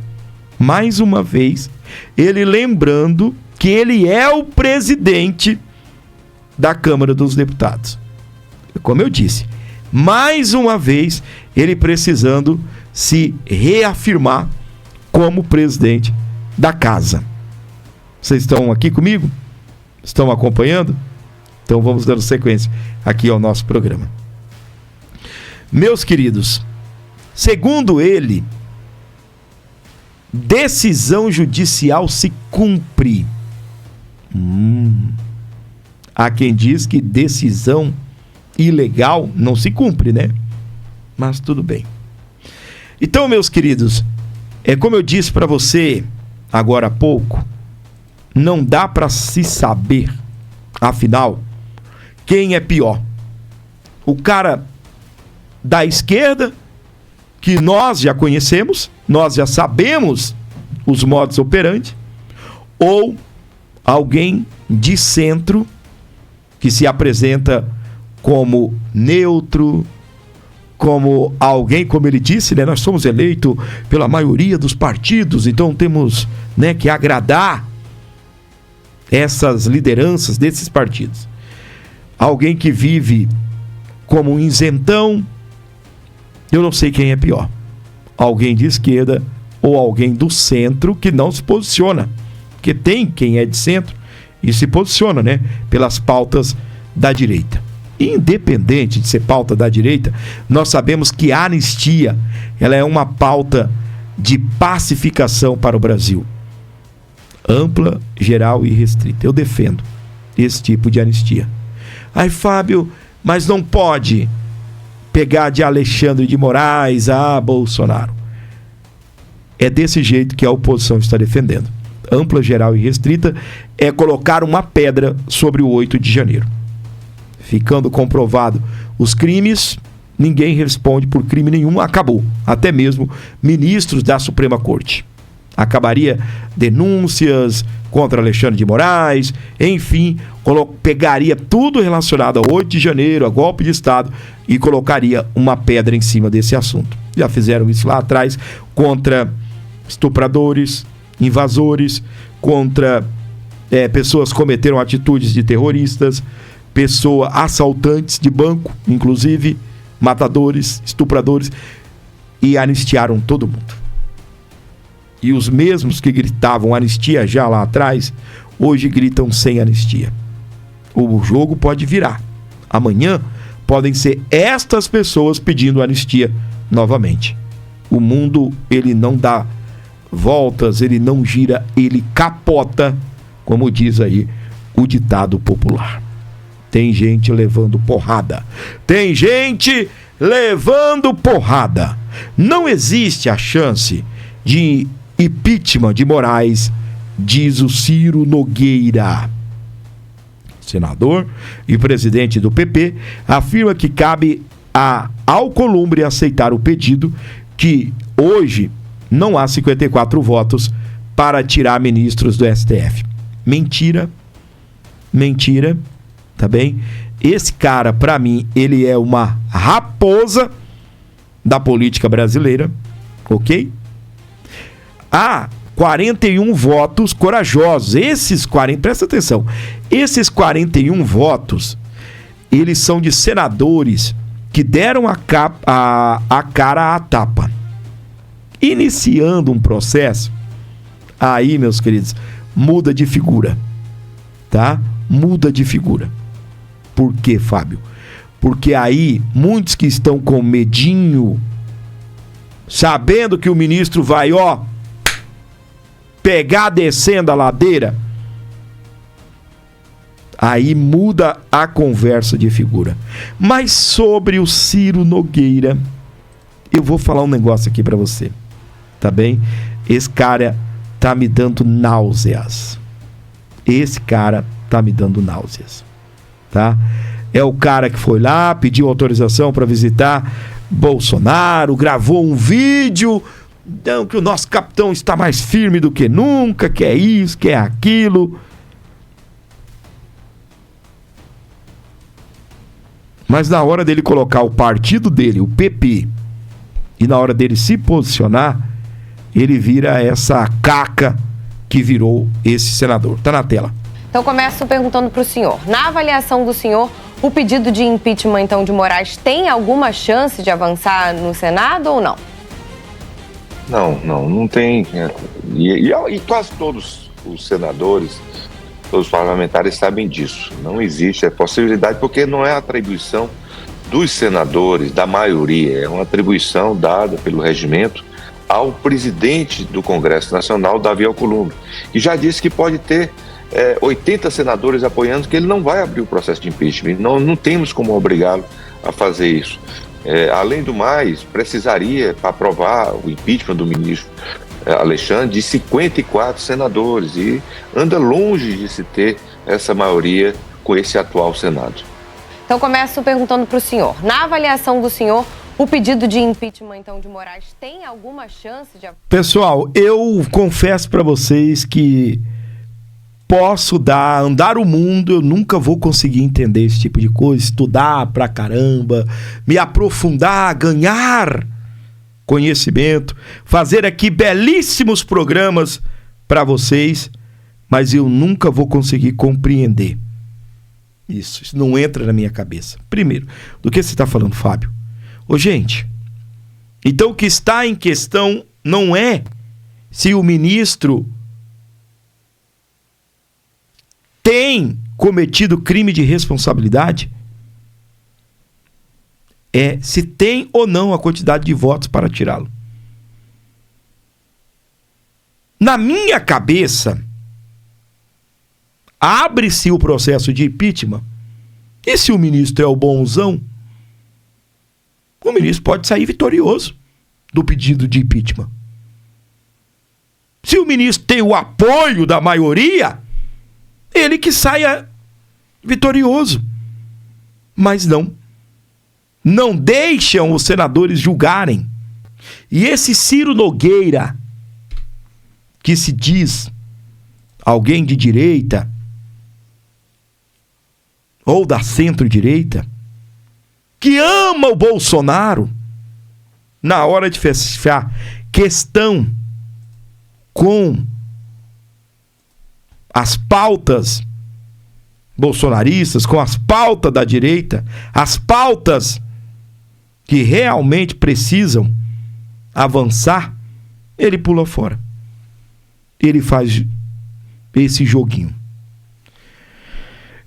Mais uma vez, ele lembrando que ele é o presidente da Câmara dos Deputados. Como eu disse, mais uma vez, ele precisando se reafirmar como presidente da casa. Vocês estão aqui comigo? Estão acompanhando? Então vamos dando sequência aqui ao nosso programa. Meus queridos, segundo ele, decisão judicial se cumpre. Há quem diz que decisão ilegal não se cumpre, né? Mas tudo bem. Então, meus queridos, como eu disse para você agora há pouco, não dá para se saber, afinal, quem é pior. O cara da esquerda, que nós já conhecemos, nós já sabemos os modus operandi, ou alguém de centro que se apresenta como neutro, como alguém, como ele disse, né, nós somos eleitos pela maioria dos partidos, então temos, né, que agradar essas lideranças desses partidos. Alguém que vive como um isentão. Eu não sei quem é pior, alguém de esquerda ou alguém do centro que não se posiciona, porque tem quem é de centro e se posiciona, né, pelas pautas da direita. Independente de ser pauta da direita, nós sabemos que a anistia, ela é uma pauta de pacificação para o Brasil, ampla, geral e restrita. Eu defendo esse tipo de anistia. Aí, Fábio, mas não pode pegar de Alexandre de Moraes a Bolsonaro. É desse jeito que a oposição está defendendo. Ampla, geral e restrita é colocar uma pedra sobre o 8 de janeiro. Ficando comprovado os crimes, ninguém responde por crime nenhum, acabou. Até mesmo ministros da Suprema Corte. Acabaria denúncias contra Alexandre de Moraes, enfim, pegaria tudo relacionado ao 8 de janeiro, a golpe de Estado, e colocaria uma pedra em cima desse assunto. Já fizeram isso lá atrás contra estupradores, invasores, contra pessoas que cometeram atitudes de terroristas, assaltantes de banco, inclusive matadores, estupradores, e anistiaram todo mundo. E os mesmos que gritavam anistia já lá atrás, hoje gritam sem anistia. O jogo pode virar. Amanhã podem ser estas pessoas pedindo anistia novamente. O mundo, ele não dá voltas, ele não gira, ele capota, como diz aí o ditado popular. Tem gente levando porrada. Tem gente levando porrada. Não existe a chance de impeachment de Moraes, diz o Ciro Nogueira. Senador e presidente do PP afirma que cabe a Alcolumbre aceitar o pedido, que hoje não há 54 votos para tirar ministros do STF. Mentira, tá bem? Esse cara, para mim, ele é uma raposa da política brasileira, ok? Há 41 votos corajosos. Presta atenção, esses 41 votos, eles são de senadores que deram a cara à tapa, iniciando um processo. Aí, meus queridos, muda de figura, tá? Muda de figura. Por quê, Fábio? Porque aí, muitos que estão com medinho, sabendo que o ministro vai, pegar descendo a ladeira, aí muda a conversa de figura. Mas sobre o Ciro Nogueira, eu vou falar um negócio aqui pra você, tá bem? Esse cara tá me dando náuseas. Esse cara tá me dando náuseas, tá? É o cara que foi lá, pediu autorização para visitar Bolsonaro, gravou um vídeo, então, que o nosso capitão está mais firme do que nunca, que é isso, que é aquilo. Mas na hora dele colocar o partido dele, o PP, e na hora dele se posicionar, ele vira essa caca que virou esse senador. Tá na tela. Então começo perguntando para o senhor. Na avaliação do senhor, o pedido de impeachment então de Moraes tem alguma chance de avançar no Senado ou não? Não tem. E quase todos os senadores, todos os parlamentares sabem disso. Não existe a possibilidade, porque não é atribuição dos senadores, da maioria, é uma atribuição dada pelo regimento ao presidente do Congresso Nacional, Davi Alcolumbre, que já disse que pode ter 80 senadores apoiando, que ele não vai abrir o processo de impeachment. Não temos como obrigá-lo a fazer isso. Além do mais, precisaria, para aprovar o impeachment do ministro Alexandre, de 54 senadores, e anda longe de se ter essa maioria com esse atual Senado. Então começo perguntando para o senhor. Na avaliação do senhor, o pedido de impeachment então de Moraes tem alguma chance de... Pessoal, eu confesso para vocês que posso andar o mundo, eu nunca vou conseguir entender esse tipo de coisa, estudar pra caramba, me aprofundar, ganhar conhecimento, fazer aqui belíssimos programas para vocês, mas eu nunca vou conseguir compreender isso. Isso não entra na minha cabeça. Primeiro, do que você está falando, Fábio? Ô, gente, então o que está em questão não é se o ministro tem cometido crime de responsabilidade, é se tem ou não a quantidade de votos para tirá-lo. Na minha cabeça, abre-se o processo de impeachment, e se o ministro é o bonzão, o ministro pode sair vitorioso do pedido de impeachment. Se o ministro tem o apoio da maioria, ele que saia vitorioso. Mas não deixam os senadores julgarem. E esse Ciro Nogueira, que se diz alguém de direita ou da centro-direita, que ama o Bolsonaro, na hora de fechar questão com as pautas bolsonaristas, com as pautas da direita, as pautas que realmente precisam avançar, ele pula fora. Ele faz esse joguinho.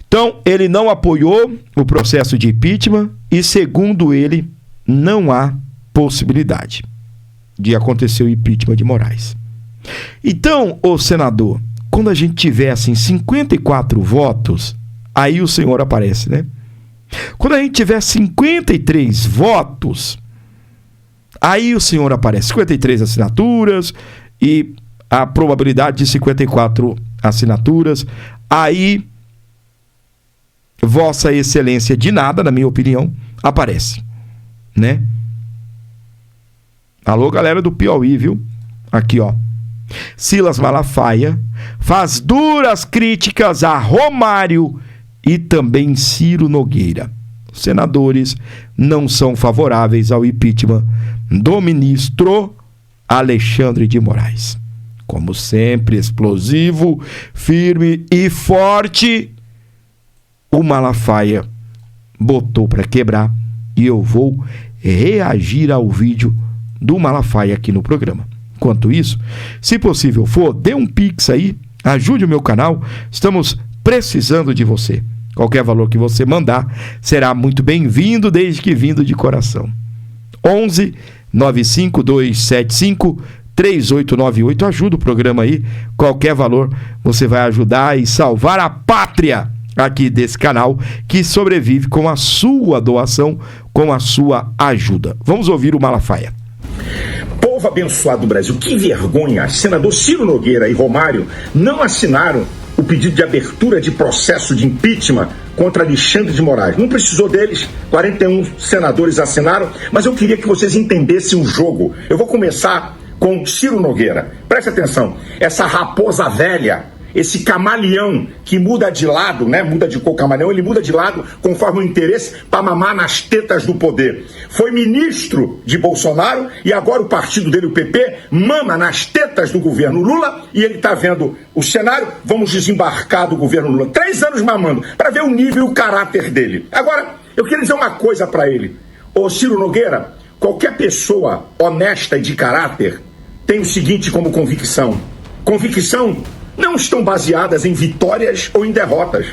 Então, ele não apoiou o processo de impeachment e, segundo ele, não há possibilidade de acontecer o impeachment de Moraes. Então, ô senador, quando a gente tiver assim 54 votos, aí o senhor aparece, né? Quando a gente tiver 53 votos, aí o senhor aparece. 53 assinaturas e a probabilidade de 54 assinaturas. Aí, Vossa Excelência de nada, na minha opinião, aparece, né? Alô, galera do Piauí, viu? Aqui, ó. Silas Malafaia faz duras críticas a Romário e também Ciro Nogueira. Os senadores não são favoráveis ao impeachment do ministro Alexandre de Moraes. Como sempre, explosivo, firme e forte, o Malafaia botou para quebrar e eu vou reagir ao vídeo do Malafaia aqui no programa. Enquanto isso, se possível for, dê um pix aí, ajude o meu canal, estamos precisando de você. Qualquer valor que você mandar será muito bem-vindo, desde que vindo de coração. 11 95275 3898, ajuda o programa aí, qualquer valor você vai ajudar e salvar a pátria aqui desse canal, que sobrevive com a sua doação, com a sua ajuda. Vamos ouvir o Malafaia. Povo abençoado do Brasil, que vergonha! Senador Ciro Nogueira e Romário não assinaram o pedido de abertura de processo de impeachment contra Alexandre de Moraes. Não precisou deles, 41 senadores assinaram, mas eu queria que vocês entendessem o jogo. Eu vou começar com Ciro Nogueira. Preste atenção, essa raposa velha, esse camaleão que muda de lado, né? Muda de cor camaleão, ele muda de lado conforme o interesse para mamar nas tetas do poder. Foi ministro de Bolsonaro e agora o partido dele, o PP, mama nas tetas do governo Lula e ele está vendo o cenário, vamos desembarcar do governo Lula. 3 anos mamando para ver o nível e o caráter dele. Agora, eu queria dizer uma coisa para ele. Ô Ciro Nogueira, qualquer pessoa honesta e de caráter tem o seguinte como convicção. Convicção não estão baseadas em vitórias ou em derrotas.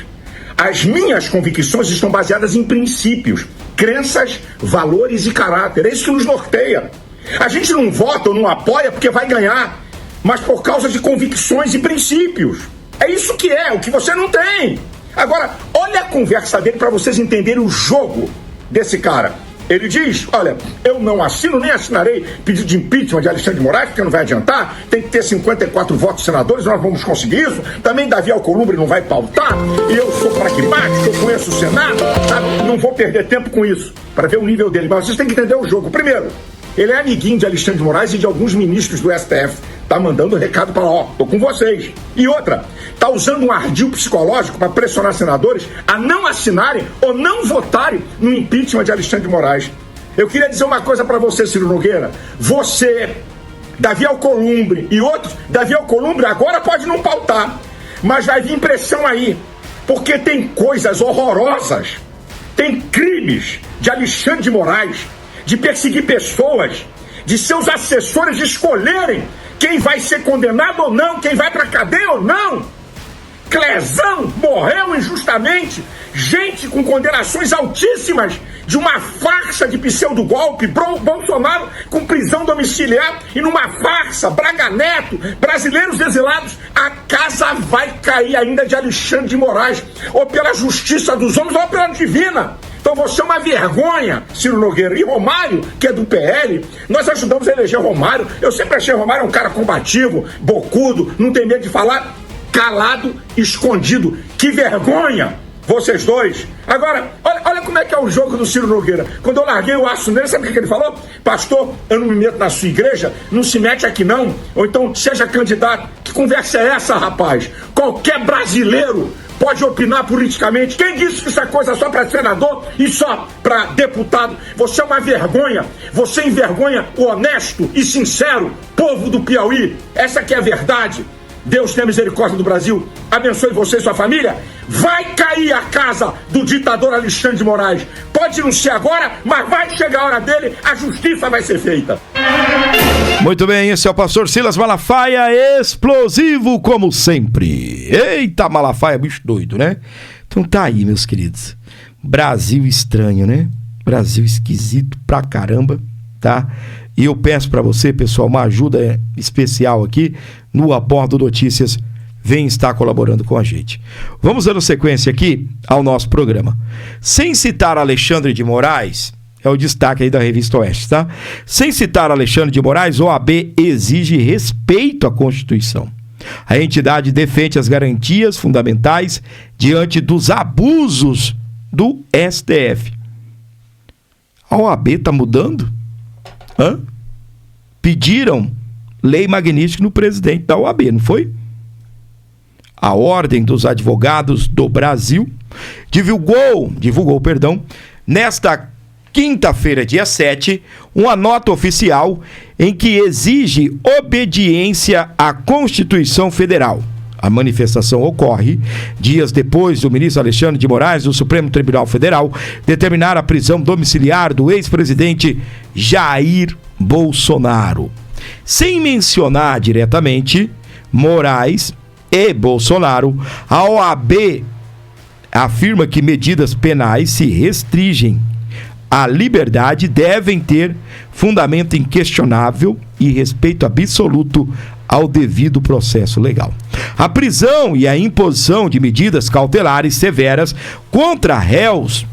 As minhas convicções estão baseadas em princípios, crenças, valores e caráter. É isso que nos norteia. A gente não vota ou não apoia porque vai ganhar, mas por causa de convicções e princípios. É isso que é, o que você não tem. Agora, olha a conversa dele para vocês entenderem o jogo desse cara. Ele diz, olha, eu não assino nem assinarei pedido de impeachment de Alexandre de Moraes, porque não vai adiantar, tem que ter 54 votos senadores, nós vamos conseguir isso. Também Davi Alcolumbre não vai pautar, e eu sou pragmático, eu conheço o Senado, sabe? Não vou perder tempo com isso, para ver o nível dele. Mas vocês têm que entender o jogo. Primeiro, ele é amiguinho de Alexandre de Moraes e de alguns ministros do STF. Tá mandando um recado para lá, tô com vocês. E outra, tá usando um ardil psicológico para pressionar senadores a não assinarem ou não votarem no impeachment de Alexandre de Moraes. Eu queria dizer uma coisa para você, Ciro Nogueira. Você, Davi Alcolumbre e outros, Davi Alcolumbre agora pode não pautar, mas vai vir pressão aí, porque tem coisas horrorosas, tem crimes de Alexandre de Moraes, de perseguir pessoas, de seus assessores escolherem quem vai ser condenado ou não, quem vai pra cadeia ou não. Clezão morreu injustamente, gente com condenações altíssimas de uma farsa de pseudo-golpe, Bolsonaro com prisão domiciliar e numa farsa, Braga Neto, brasileiros exilados. A casa vai cair ainda de Alexandre de Moraes, ou pela justiça dos homens ou pela divina. Então você é uma vergonha, Ciro Nogueira. E Romário, que é do PL, nós ajudamos a eleger Romário. Eu sempre achei Romário um cara combativo, bocudo, não tem medo de falar, calado, escondido. Que vergonha, vocês dois. Agora, olha como é que é o jogo do Ciro Nogueira. Quando eu larguei o aço nele, sabe o que ele falou? Pastor, eu não me meto na sua igreja, não se mete aqui não. Ou então, seja candidato. Que conversa é essa, rapaz? Qualquer brasileiro pode opinar politicamente. Quem disse que isso é coisa só para senador e só para deputado? Você é uma vergonha. Você envergonha o honesto e sincero povo do Piauí. Essa que é a verdade. Deus tenha misericórdia do Brasil. Abençoe você e sua família. Vai cair a casa do ditador Alexandre de Moraes. Pode não ser agora, mas vai chegar a hora dele. A justiça vai ser feita. Muito bem, esse é o pastor Silas Malafaia, explosivo como sempre. Eita, Malafaia, bicho doido, né? Então tá aí, meus queridos. Brasil estranho, né? Brasil esquisito pra caramba, tá? E eu peço pra você, pessoal, uma ajuda especial aqui no Abordo Notícias. Vem estar colaborando com a gente. Vamos dando sequência aqui ao nosso programa. Sem citar Alexandre de Moraes, é o destaque aí da Revista Oeste, tá? Sem citar Alexandre de Moraes, OAB exige respeito à Constituição. A entidade defende as garantias fundamentais diante dos abusos do STF. A OAB está mudando? Hã? Pediram lei magnífica no presidente da OAB, não foi? A Ordem dos Advogados do Brasil divulgou, nesta quinta-feira, dia 7, uma nota oficial em que exige obediência à Constituição Federal. A manifestação ocorre dias depois do ministro Alexandre de Moraes, do Supremo Tribunal Federal, determinar a prisão domiciliar do ex-presidente Jair Bolsonaro. Sem mencionar diretamente Moraes e Bolsonaro, a OAB afirma que medidas penais se restringem à liberdade devem ter fundamento inquestionável e respeito absoluto ao devido processo legal. A prisão e a imposição de medidas cautelares severas contra réus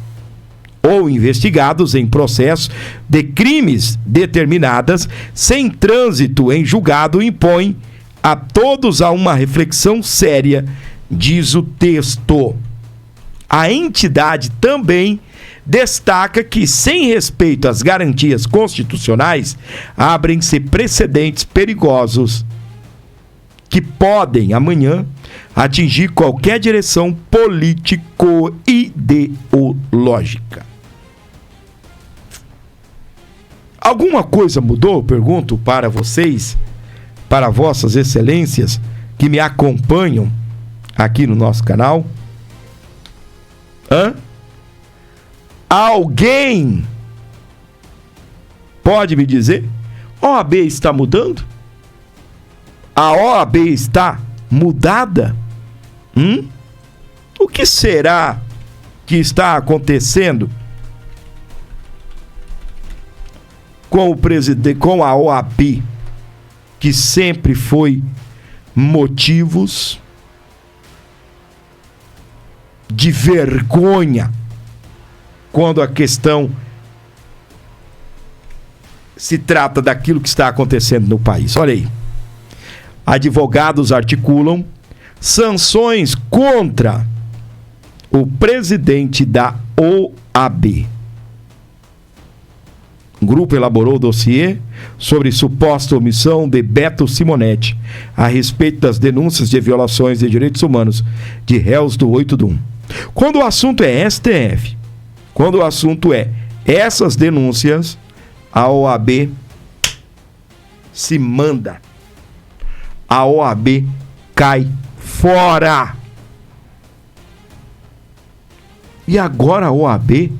ou investigados em processo de crimes determinadas, sem trânsito em julgado, impõe a todos a uma reflexão séria, diz o texto. A entidade também destaca que, sem respeito às garantias constitucionais, abrem-se precedentes perigosos que podem, amanhã, atingir qualquer direção político-ideológica. Alguma coisa mudou? Pergunto para vocês, para vossas excelências que me acompanham aqui no nosso canal. Alguém pode me dizer? A OAB está mudando? A OAB está mudada? O que será que está acontecendo com o presidente, com a OAB, que sempre foi motivos de vergonha quando a questão se trata daquilo que está acontecendo no país? Olha aí. Advogados articulam sanções contra o presidente da OAB. O grupo elaborou o dossiê sobre suposta omissão de Beto Simonetti a respeito das denúncias de violações de direitos humanos de réus do 8/1. Quando o assunto é STF, quando o assunto é essas denúncias, a OAB se manda. A OAB cai fora. E agora a OAB,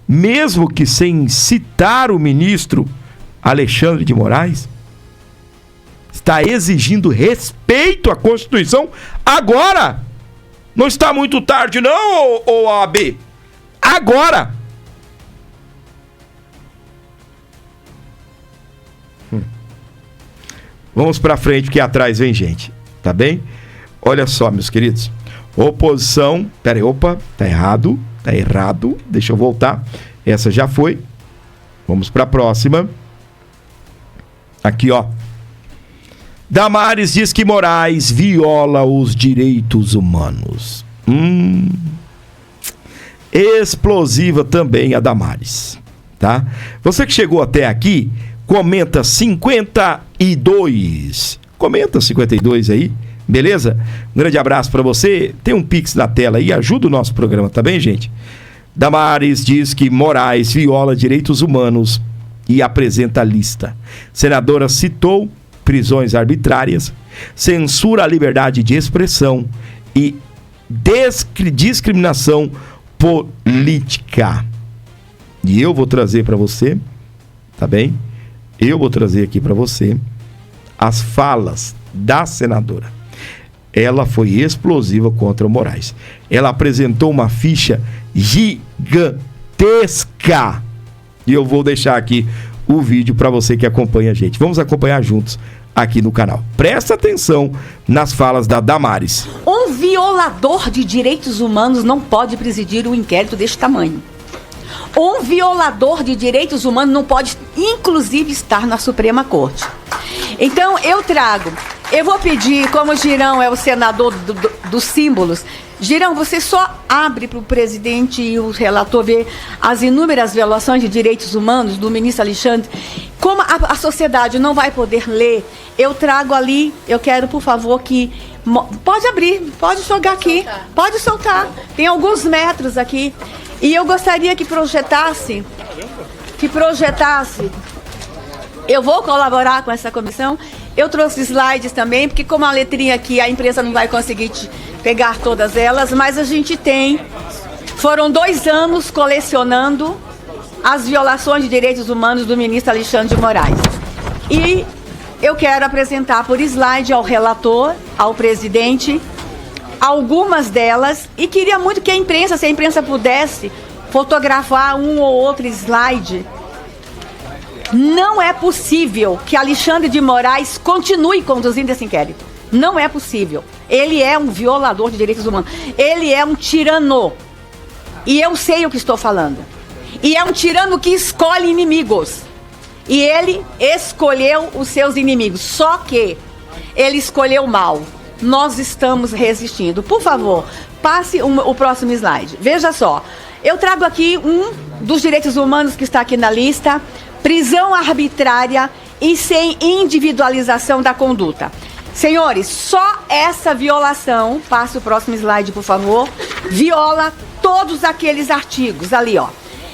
mesmo que sem citar o ministro Alexandre de Moraes, está exigindo respeito à Constituição agora. Não está muito tarde não, OAB. Agora. Vamos pra frente, porque atrás vem gente, tá bem? Olha só, meus queridos. Oposição... Peraí, opa, tá errado, deixa eu voltar. Essa já foi. Vamos pra próxima. Aqui, ó. Damares diz que Moraes viola os direitos humanos. Explosiva também a Damares, tá? Você que chegou até aqui, comenta 52. Comenta 52 aí, beleza? Um grande abraço pra você. Tem um Pix na tela aí, ajuda o nosso programa, tá bem, gente? Damares diz que Moraes viola direitos humanos e apresenta a lista. Senadora citou prisões arbitrárias, censura a liberdade de expressão e discriminação política. E eu vou trazer para você, tá bem? Eu vou trazer aqui para você as falas da senadora. Ela foi explosiva contra o Moraes. Ela apresentou uma ficha gigantesca. E eu vou deixar aqui o vídeo para você que acompanha a gente. Vamos acompanhar juntos aqui no canal. Presta atenção nas falas da Damares. Um violador de direitos humanos não pode presidir um inquérito deste tamanho. Um violador de direitos humanos não pode, inclusive, estar na Suprema Corte. Então, eu vou pedir, como o Girão é o senador dos símbolos, Girão, você só abre para o presidente e o relator ver as inúmeras violações de direitos humanos do ministro Alexandre. Como a sociedade não vai poder ler, eu trago ali, eu quero, por favor, que... Pode abrir, pode jogar aqui, pode soltar. Tem alguns metros aqui. E eu gostaria que projetasse, eu vou colaborar com essa comissão. Eu trouxe slides também, porque como a letrinha aqui, a imprensa não vai conseguir pegar todas elas, mas a gente foram 2 anos colecionando as violações de direitos humanos do ministro Alexandre de Moraes. E eu quero apresentar por slide ao relator, ao presidente, algumas delas, e queria muito que a imprensa, se a imprensa pudesse fotografar um ou outro slide. Não é possível que Alexandre de Moraes continue conduzindo esse inquérito. Não é possível. Ele é um violador de direitos humanos. Ele é um tirano. E eu sei o que estou falando. E é um tirano que escolhe inimigos. E ele escolheu os seus inimigos. Só que ele escolheu mal. Nós estamos resistindo. Por favor, passe o próximo slide. Veja só. Eu trago aqui um dos direitos humanos que está aqui na lista. Prisão arbitrária e sem individualização da conduta. Senhores, só essa violação, passe o próximo slide, por favor, viola todos aqueles artigos ali, ó.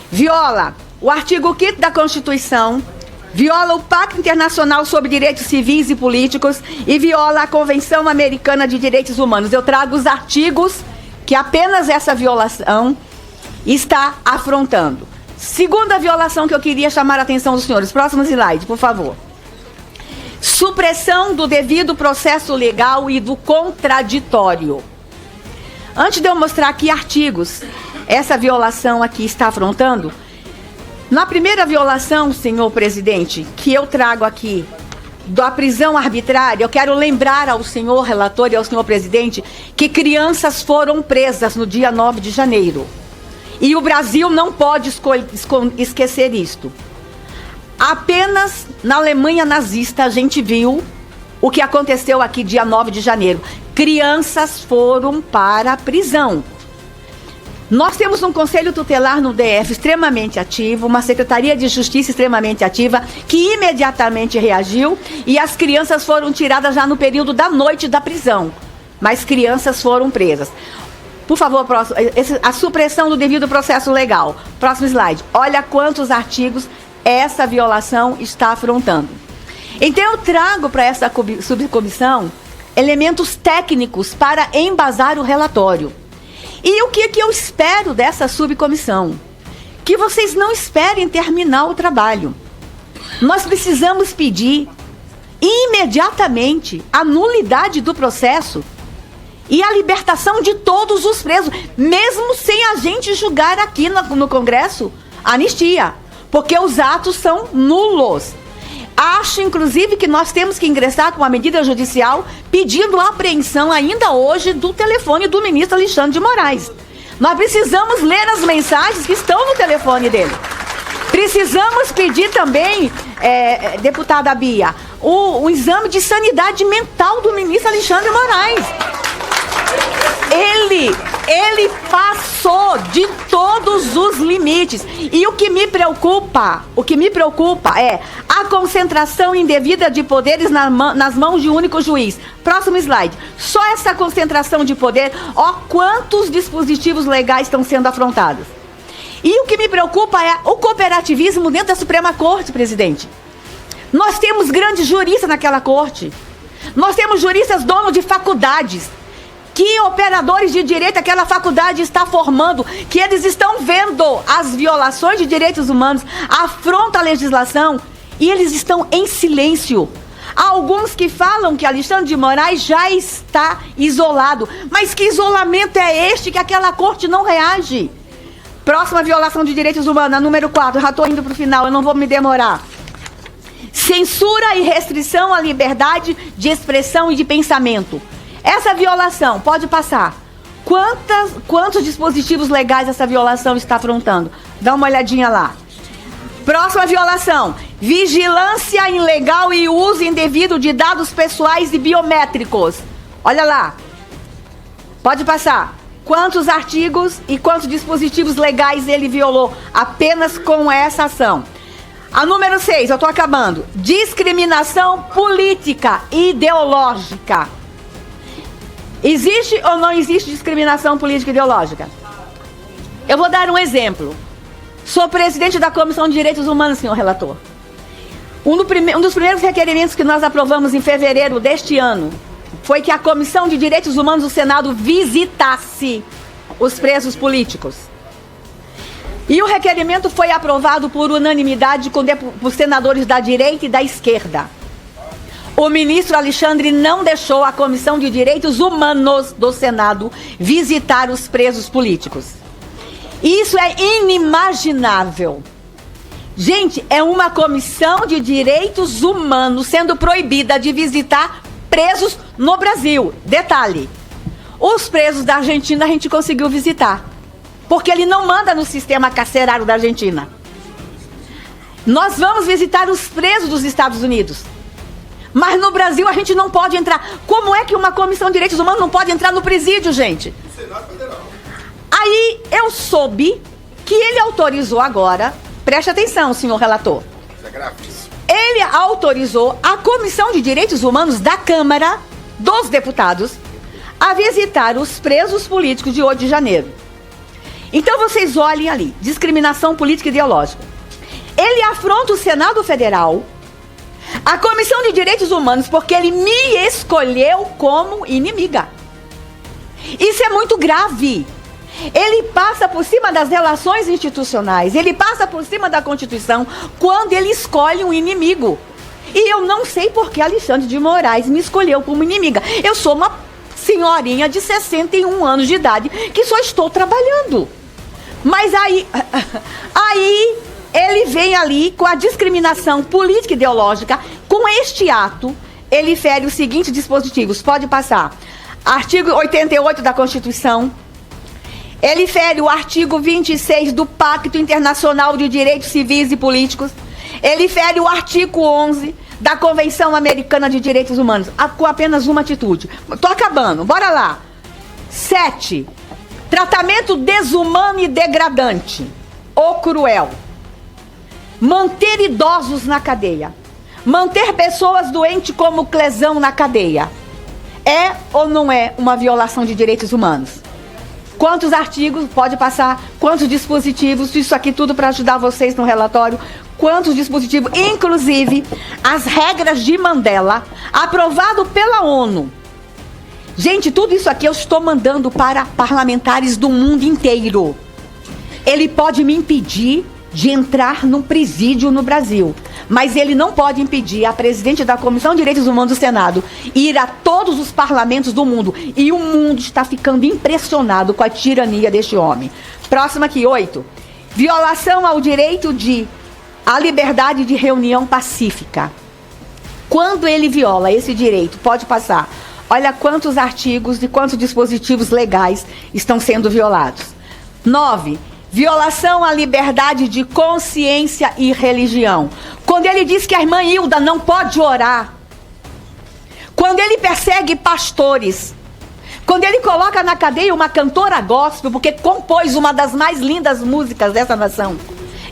Viola o artigo 5º da Constituição, viola o Pacto Internacional sobre Direitos Civis e Políticos e viola a Convenção Americana de Direitos Humanos. Eu trago os artigos que apenas essa violação está afrontando. Segunda violação que eu queria chamar a atenção dos senhores. Próximo slide, por favor. Supressão do devido processo legal e do contraditório. Antes de eu mostrar aqui artigos, essa violação aqui está afrontando. Na primeira violação, senhor presidente, que eu trago aqui, da prisão arbitrária, eu quero lembrar ao senhor relator e ao senhor presidente que crianças foram presas no dia 9 de janeiro. E o Brasil não pode esquecer isto. Apenas na Alemanha nazista a gente viu o que aconteceu aqui dia 9 de janeiro. Crianças foram para a prisão. Nós temos um conselho tutelar no DF extremamente ativo, uma secretaria de justiça extremamente ativa, que imediatamente reagiu e as crianças foram tiradas já no período da noite da prisão. Mas crianças foram presas. Por favor, próximo, a supressão do devido processo legal. Próximo slide. Olha quantos artigos essa violação está afrontando. Então eu trago para essa subcomissão elementos técnicos para embasar o relatório. E o que eu espero dessa subcomissão? Que vocês não esperem terminar o trabalho. Nós precisamos pedir imediatamente a nulidade do processo e a libertação de todos os presos, mesmo sem a gente julgar aqui no Congresso anistia, porque os atos são nulos. Acho, inclusive, que nós temos que ingressar com a medida judicial pedindo a apreensão ainda hoje do telefone do ministro Alexandre de Moraes. Nós precisamos ler as mensagens que estão no telefone dele. Precisamos pedir também, deputada Bia, o exame de sanidade mental do ministro Alexandre de Moraes. Ele passou de todos os limites. E o que me preocupa é a concentração indevida de poderes nas mãos de um único juiz. Próximo slide. Só essa concentração de poder, ó, quantos dispositivos legais estão sendo afrontados. E o que me preocupa é o cooperativismo dentro da Suprema Corte, presidente. Nós temos grandes juristas naquela corte. Nós temos juristas donos de faculdades. Que operadores de direito aquela faculdade está formando, que eles estão vendo as violações de direitos humanos, afronta a legislação, e eles estão em silêncio. Há alguns que falam que Alexandre de Moraes já está isolado. Mas que isolamento é este que aquela corte não reage? Próxima violação de direitos humanos, a número 4, já estou indo para o final, eu não vou me demorar. Censura e restrição à liberdade de expressão e de pensamento. Essa violação, pode passar. Quantos dispositivos legais essa violação está afrontando? Dá uma olhadinha lá. Próxima violação. Vigilância ilegal e uso indevido de dados pessoais e biométricos. Olha lá. Pode passar. Quantos artigos e quantos dispositivos legais ele violou apenas com essa ação? A número 6, eu estou acabando. Discriminação política e ideológica. Existe ou não existe discriminação política e ideológica? Eu vou dar um exemplo. Sou presidente da Comissão de Direitos Humanos, senhor relator. Um dos primeiros requerimentos que nós aprovamos em fevereiro deste ano foi que a Comissão de Direitos Humanos do Senado visitasse os presos políticos. E o requerimento foi aprovado por unanimidade por senadores da direita e da esquerda. O ministro Alexandre não deixou a Comissão de Direitos Humanos do Senado visitar os presos políticos. Isso é inimaginável. Gente, é uma Comissão de Direitos Humanos sendo proibida de visitar presos no Brasil. Detalhe, os presos da Argentina a gente conseguiu visitar. porque ele não manda no sistema carcerário da Argentina. Nós vamos visitar os presos dos Estados Unidos. Mas no Brasil a gente não pode entrar. Como é que uma comissão de direitos humanos não pode entrar no presídio, gente? No Senado Federal. Aí eu soube que ele autorizou agora, preste atenção, senhor relator. Isso é gravíssimo. Ele autorizou a Comissão de Direitos Humanos da Câmara dos Deputados a visitar os presos políticos de 8 de janeiro. Então vocês olhem ali, discriminação política e ideológica. Ele afronta o Senado Federal, a Comissão de Direitos Humanos, porque ele me escolheu como inimiga. Isso é muito grave. Ele passa por cima das relações institucionais, ele passa por cima da Constituição quando ele escolhe um inimigo. E eu não sei por que Alexandre de Moraes me escolheu como inimiga. Eu sou uma senhorinha de 61 anos de idade que só estou trabalhando. Mas aí ele vem ali com a discriminação política e ideológica. Com este ato, ele fere os seguintes dispositivos. Pode passar. Artigo 88 da Constituição. Ele fere o artigo 26 do Pacto Internacional de Direitos Civis e Políticos. Ele fere o artigo 11 da Convenção Americana de Direitos Humanos. Com apenas uma atitude. Tô acabando, bora lá. 7. Tratamento desumano e degradante ou cruel. Manter idosos na cadeia. Manter pessoas doentes como lesão na cadeia. É ou não é uma violação de direitos humanos? Quantos artigos, pode passar, quantos dispositivos, isso aqui tudo para ajudar vocês no relatório, quantos dispositivos, inclusive as regras de Mandela, aprovado pela ONU. Gente, tudo isso aqui eu estou mandando para parlamentares do mundo inteiro. Ele pode me impedir de entrar num presídio no Brasil, mas ele não pode impedir a presidente da Comissão de Direitos Humanos do Senado ir a todos os parlamentos do mundo. E o mundo está ficando impressionado com a tirania deste homem. Próximo aqui, 8. Violação ao direito à liberdade de reunião pacífica. Quando ele viola esse direito, pode passar. Olha quantos artigos e quantos dispositivos legais estão sendo violados. 9. Violação à liberdade de consciência e religião. Quando ele diz que a irmã Hilda não pode orar. Quando ele persegue pastores. Quando ele coloca na cadeia uma cantora gospel, porque compôs uma das mais lindas músicas dessa nação.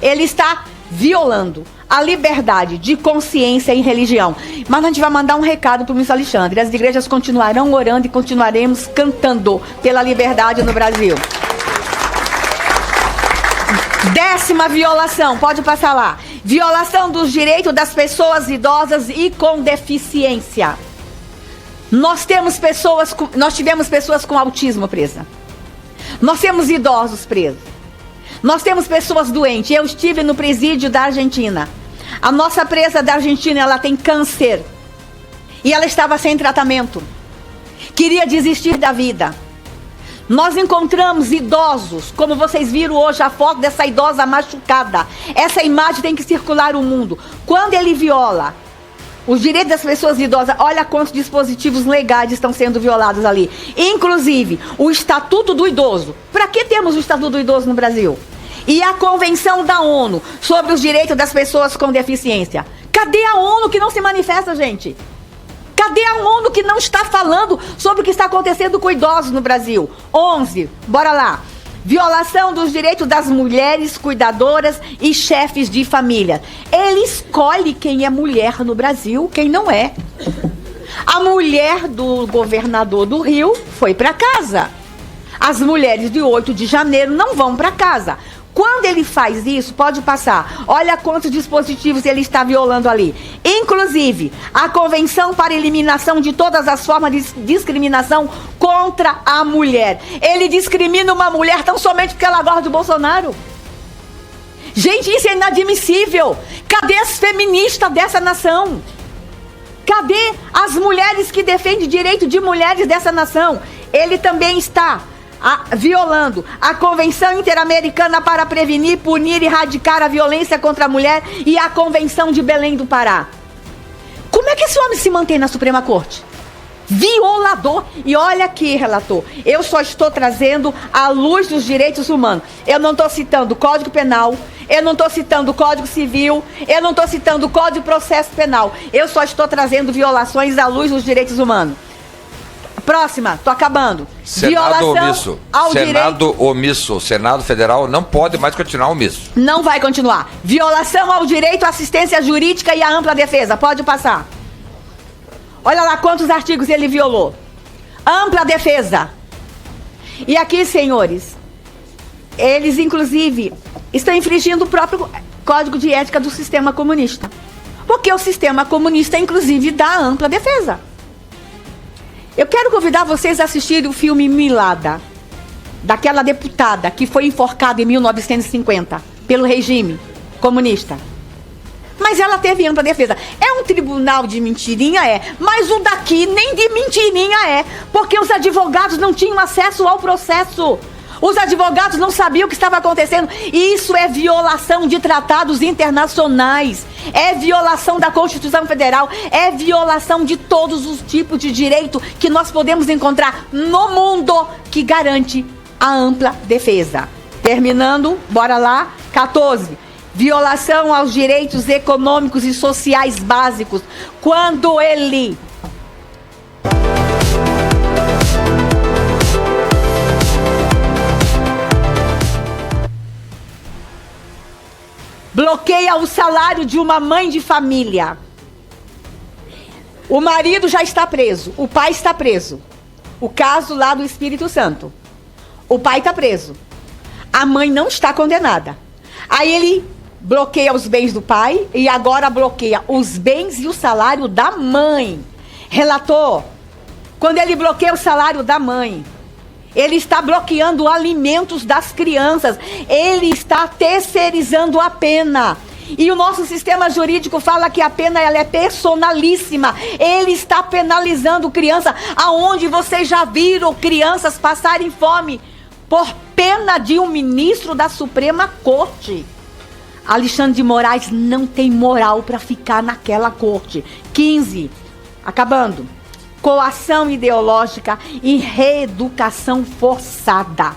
Ele está violando a liberdade de consciência e religião. Mas a gente vai mandar um recado para o ministro Alexandre. As igrejas continuarão orando e continuaremos cantando pela liberdade no Brasil. 10ª violação, pode passar lá. Violação dos direitos das pessoas idosas e com deficiência. Nós tivemos pessoas com autismo presas. Nós temos idosos presos. Nós temos pessoas doentes. Eu estive no presídio da Argentina. A nossa presa da Argentina, ela tem câncer. E ela estava sem tratamento. Queria desistir da vida. Nós encontramos idosos, como vocês viram hoje a foto dessa idosa machucada. Essa imagem tem que circular o mundo. Quando ele viola os direitos das pessoas idosas, olha quantos dispositivos legais estão sendo violados ali. Inclusive, o Estatuto do Idoso. Para que temos o Estatuto do Idoso no Brasil? E a Convenção da ONU sobre os direitos das pessoas com deficiência. Cadê a ONU que não se manifesta, gente? Cadê a ONU que não está falando sobre o que está acontecendo com idosos no Brasil? 11, bora lá. Violação dos direitos das mulheres cuidadoras e chefes de família. Ele escolhe quem é mulher no Brasil, quem não é. A mulher do governador do Rio foi para casa. As mulheres de 8 de janeiro não vão para casa. Quando ele faz isso, pode passar. Olha quantos dispositivos ele está violando ali. Inclusive, a Convenção para a Eliminação de todas as formas de discriminação contra a mulher. Ele discrimina uma mulher tão somente porque ela gosta de Bolsonaro. Gente, isso é inadmissível. Cadê as feministas dessa nação? Cadê as mulheres que defendem direito de mulheres dessa nação? Ele também está violando a Convenção Interamericana para prevenir, punir e erradicar a violência contra a mulher e a Convenção de Belém do Pará. Como é que esse homem se mantém na Suprema Corte? Violador. E olha aqui, relator, eu só estou trazendo à luz dos direitos humanos. Eu não estou citando o Código Penal, eu não estou citando o Código Civil, eu não estou citando o Código de Processo Penal. Eu só estou trazendo violações à luz dos direitos humanos. Próxima, tô acabando. Senado omisso. Senado omisso. O Senado Federal não pode mais continuar omisso. Não vai continuar. Violação ao direito à assistência jurídica e à ampla defesa. Pode passar. Olha lá quantos artigos ele violou. Ampla defesa. E aqui, senhores, eles, inclusive, estão infringindo o próprio Código de Ética do sistema comunista. Porque o sistema comunista, inclusive, dá ampla defesa. Eu quero convidar vocês a assistirem o filme Milada, daquela deputada que foi enforcada em 1950 pelo regime comunista. Mas ela teve ampla defesa. É um tribunal de mentirinha, mas o daqui nem de mentirinha porque os advogados não tinham acesso ao processo. Os advogados não sabiam o que estava acontecendo. E isso é violação de tratados internacionais. É violação da Constituição Federal. É violação de todos os tipos de direito que nós podemos encontrar no mundo que garante a ampla defesa. Terminando, bora lá. 14. Violação aos direitos econômicos e sociais básicos. Quando ele bloqueia o salário de uma mãe de família. O marido já está preso, o pai está preso. O caso lá do Espírito Santo. O pai está preso. A mãe não está condenada. Aí ele bloqueia os bens do pai e agora bloqueia os bens e o salário da mãe. Relator, quando ele bloqueia o salário da mãe, ele está bloqueando alimentos das crianças. Ele está terceirizando a pena. E o nosso sistema jurídico fala que a pena ela é personalíssima. Ele está penalizando criança. Aonde vocês já viram crianças passarem fome por pena de um ministro da Suprema Corte? Alexandre de Moraes não tem moral para ficar naquela corte. 15. Acabando. Coação ideológica e reeducação forçada.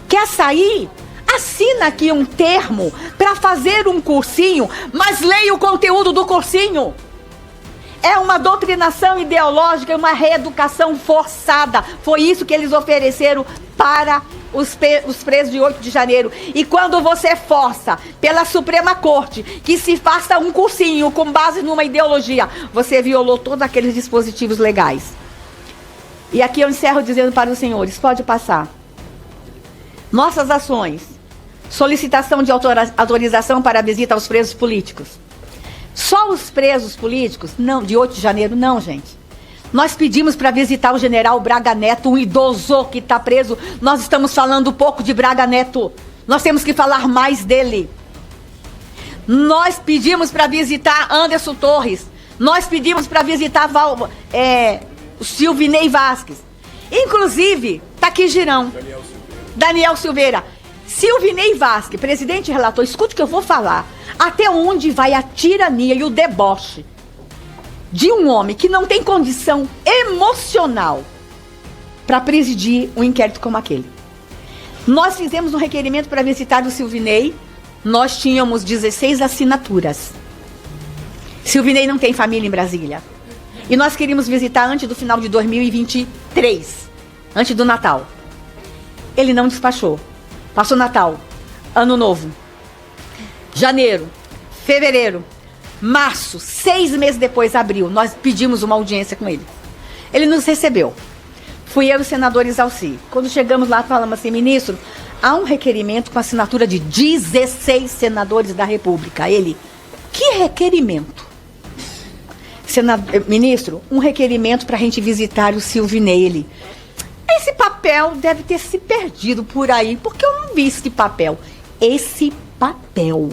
Quer sair? Assina aqui um termo para fazer um cursinho, mas leia o conteúdo do cursinho. É uma doutrinação ideológica, uma reeducação forçada. Foi isso que eles ofereceram para os presos de 8 de janeiro. E quando você força pela Suprema Corte que se faça um cursinho com base numa ideologia, você violou todos aqueles dispositivos legais. E aqui eu encerro dizendo para os senhores, pode passar. Nossas ações, solicitação de autorização para a visita aos presos políticos. Só os presos políticos, não, de 8 de janeiro, não, gente. Nós pedimos para visitar o general Braga Neto, um idoso que está preso. Nós estamos falando pouco de Braga Neto. Nós temos que falar mais dele. Nós pedimos para visitar Anderson Torres. Nós pedimos para visitar o Silvinei Vasquez. Inclusive, está aqui Girão. Daniel Silveira. Silvinei Vasquez, presidente e relator, escute o que eu vou falar. Até onde vai a tirania e o deboche de um homem que não tem condição emocional para presidir um inquérito como aquele. Nós fizemos um requerimento para visitar o Silvinei. Nós tínhamos 16 assinaturas. Silvinei não tem família em Brasília. E nós queríamos visitar antes do final de 2023, antes do Natal. Ele não despachou. Passou Natal, Ano Novo, janeiro, fevereiro, março, 6 meses depois, abril, nós pedimos uma audiência com ele. Ele nos recebeu. Fui eu e o senador Isalci. Quando chegamos lá, falamos assim, ministro, há um requerimento com assinatura de 16 senadores da República. Ele, que requerimento? Ministro, um requerimento para a gente visitar o Silvinei. Ele, esse papel deve ter se perdido por aí, porque eu não vi esse papel. Esse papel.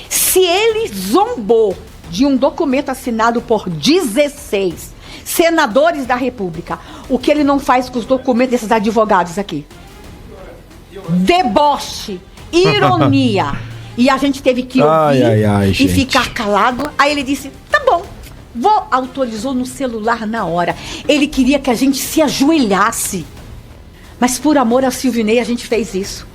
Se ele zombou de um documento assinado por 16 senadores da República, o que ele não faz com os documentos desses advogados aqui? Deboche, ironia. E a gente teve que ouvir e ficar calado. Aí ele disse, tá bom, Autorizou no celular na hora. Ele queria que a gente se ajoelhasse. Mas por amor a Silvinei a gente fez isso.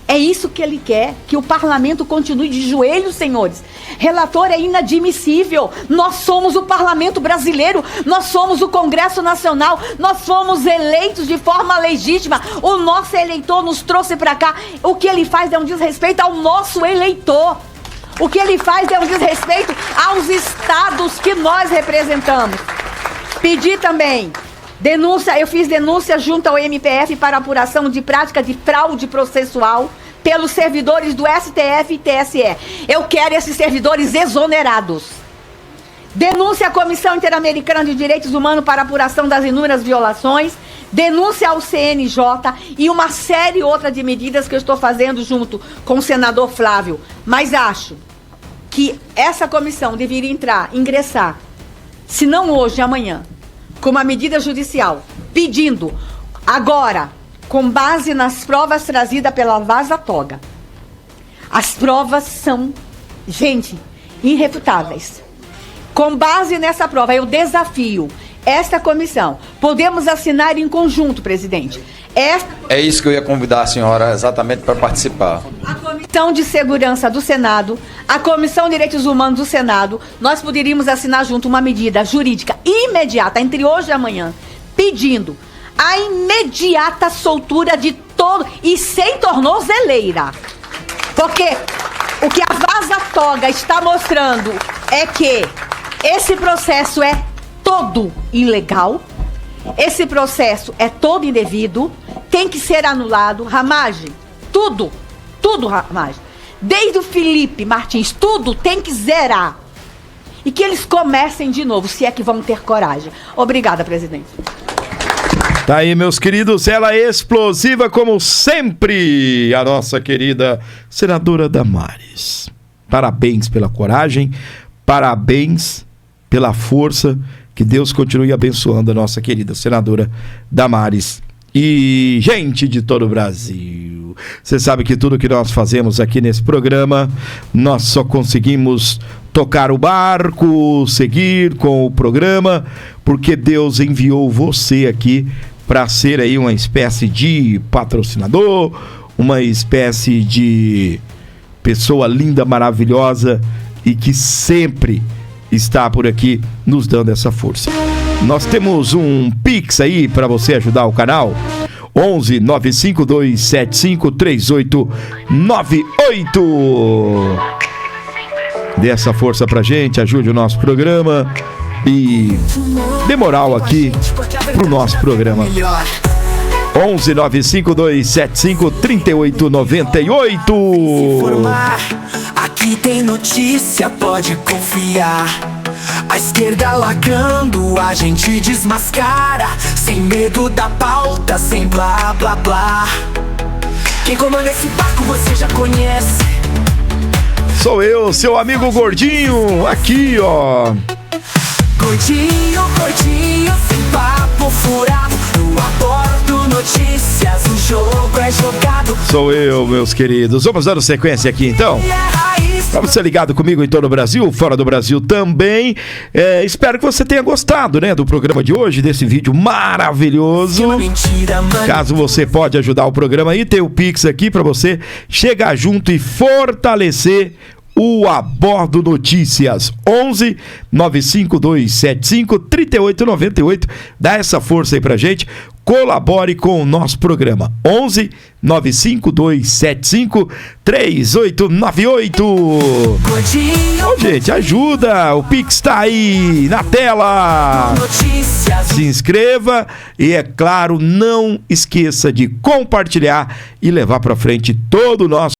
É isso que ele quer, que o parlamento continue de joelhos, senhores. Relator, é inadmissível. Nós somos o parlamento brasileiro, nós somos o Congresso Nacional, nós fomos eleitos de forma legítima. O nosso eleitor nos trouxe para cá. O que ele faz é um desrespeito ao nosso eleitor. O que ele faz é um desrespeito aos estados que nós representamos. Pedi também denúncia, eu fiz denúncia junto ao MPF para apuração de prática de fraude processual pelos servidores do STF e TSE. Eu quero esses servidores exonerados. Denúncia à Comissão Interamericana de Direitos Humanos para apuração das inúmeras violações. Denúncia ao CNJ e uma série outra de medidas que eu estou fazendo junto com o senador Flávio. Mas acho que essa comissão deveria ingressar, se não hoje, amanhã, com uma medida judicial, pedindo agora, com base nas provas trazidas pela Vaza Toga. As provas são, gente, irrefutáveis. Com base nessa prova, eu desafio esta comissão. Podemos assinar em conjunto, presidente. É isso que eu ia convidar a senhora exatamente para participar. A Comissão de Segurança do Senado, a Comissão de Direitos Humanos do Senado, nós poderíamos assinar junto uma medida jurídica imediata, entre hoje e amanhã, pedindo a imediata soltura de todo, e sem tornozeleira. Porque o que a Vaza Toga está mostrando é que esse processo é todo ilegal, esse processo é todo indevido, tem que ser anulado. Ramagem, tudo, Ramagem. Desde o Felipe Martins, tudo tem que zerar. E que eles comecem de novo, se é que vão ter coragem. Obrigada, presidente. Tá aí, meus queridos, ela é explosiva como sempre, a nossa querida senadora Damares. Parabéns pela coragem, parabéns pela força, que Deus continue abençoando a nossa querida senadora Damares. E gente de todo o Brasil, você sabe que tudo que nós fazemos aqui nesse programa, nós só conseguimos tocar o barco, seguir com o programa, porque Deus enviou você aqui para ser aí uma espécie de patrocinador, uma espécie de pessoa linda, maravilhosa e que sempre está por aqui nos dando essa força. Nós temos um Pix aí para você ajudar o canal. 11 952 75 3898. Dê essa força pra gente, ajude o nosso programa e dê moral aqui pro nosso programa. 11 952 75 3898. Aqui tem notícia, pode confiar. A esquerda lacrando, a gente desmascara. Sem medo da pauta, sem blá blá blá. Quem comanda esse barco você já conhece. Sou eu, seu amigo Gordinho, aqui ó. Gordinho, gordinho, sem papo furado. No Abordo Notícias, o jogo é jogado. Sou eu, meus queridos. Vamos dando sequência aqui então. Pra você ligado comigo em todo o Brasil, fora do Brasil também. Espero que você tenha gostado, né, do programa de hoje, desse vídeo maravilhoso. Caso você pode ajudar o programa aí, tem o Pix aqui pra você chegar junto e fortalecer o Abordo Notícias. 11 952 75 3898. Dá essa força aí pra gente. Colabore com o nosso programa. 11 952 75 3898. Ô, gente, ajuda. O Pix tá aí na tela. Se inscreva e, é claro, não esqueça de compartilhar e levar pra frente todo o nosso